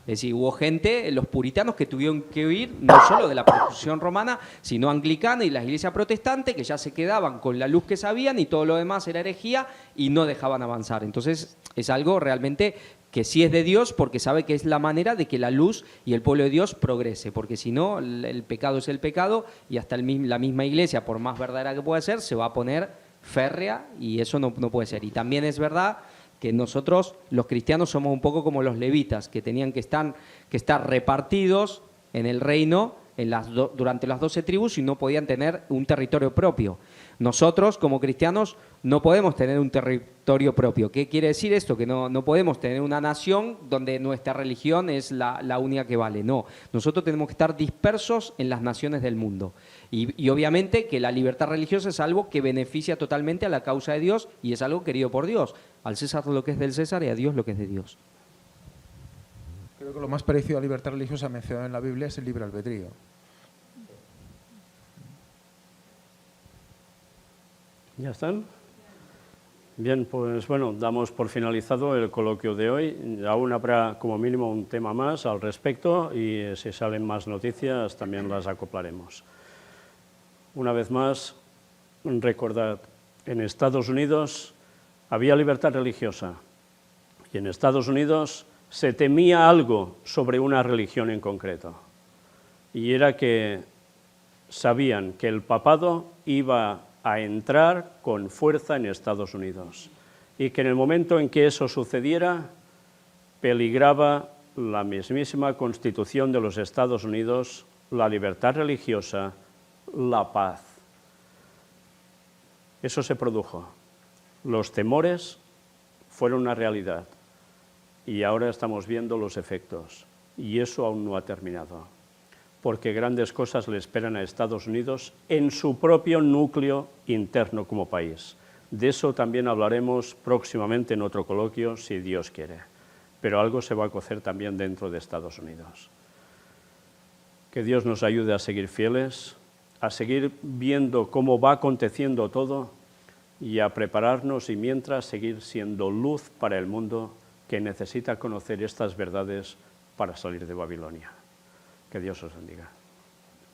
Es decir, hubo gente, los puritanos, que tuvieron que huir no solo de la persecución romana, sino anglicana y las iglesias protestantes, que ya se quedaban con la luz que sabían y todo lo demás era herejía y no dejaban avanzar. Entonces es algo realmente que sí es de Dios, porque sabe que es la manera de que la luz y el pueblo de Dios progrese, porque si no, el pecado es el pecado y hasta la misma iglesia, por más verdadera que pueda ser, se va a poner férrea y eso no puede ser. Y también es verdad que nosotros, los cristianos, somos un poco como los levitas, que tenían que estar repartidos en el reino durante las 12 tribus y no podían tener un territorio propio. Nosotros, como cristianos, no podemos tener un territorio propio. ¿Qué quiere decir esto? Que no podemos tener una nación donde nuestra religión es la única que vale. No, nosotros tenemos que estar dispersos en las naciones del mundo. Y obviamente que la libertad religiosa es algo que beneficia totalmente a la causa de Dios y es algo querido por Dios. Al César lo que es del César y a Dios lo que es de Dios. Creo que lo más parecido a libertad religiosa mencionado en la Biblia es el libre albedrío. ¿Ya están? Bien, pues bueno, damos por finalizado el coloquio de hoy. Aún habrá como mínimo un tema más al respecto y si salen más noticias también las acoplaremos. Una vez más, recordad, en Estados Unidos había libertad religiosa y en Estados Unidos se temía algo sobre una religión en concreto y era que sabían que el papado iba a entrar con fuerza en Estados Unidos y que en el momento en que eso sucediera peligraba la mismísima Constitución de los Estados Unidos, la libertad religiosa, la paz. Eso se produjo. Los temores fueron una realidad y ahora estamos viendo los efectos y eso aún no ha terminado. porque grandes cosas le esperan a Estados Unidos en su propio núcleo interno como país. De eso también hablaremos próximamente en otro coloquio, si Dios quiere. Pero algo se va a cocer también dentro de Estados Unidos. Que Dios nos ayude a seguir fieles, a seguir viendo cómo va aconteciendo todo y a prepararnos y mientras seguir siendo luz para el mundo que necesita conocer estas verdades para salir de Babilonia. Que Dios os bendiga.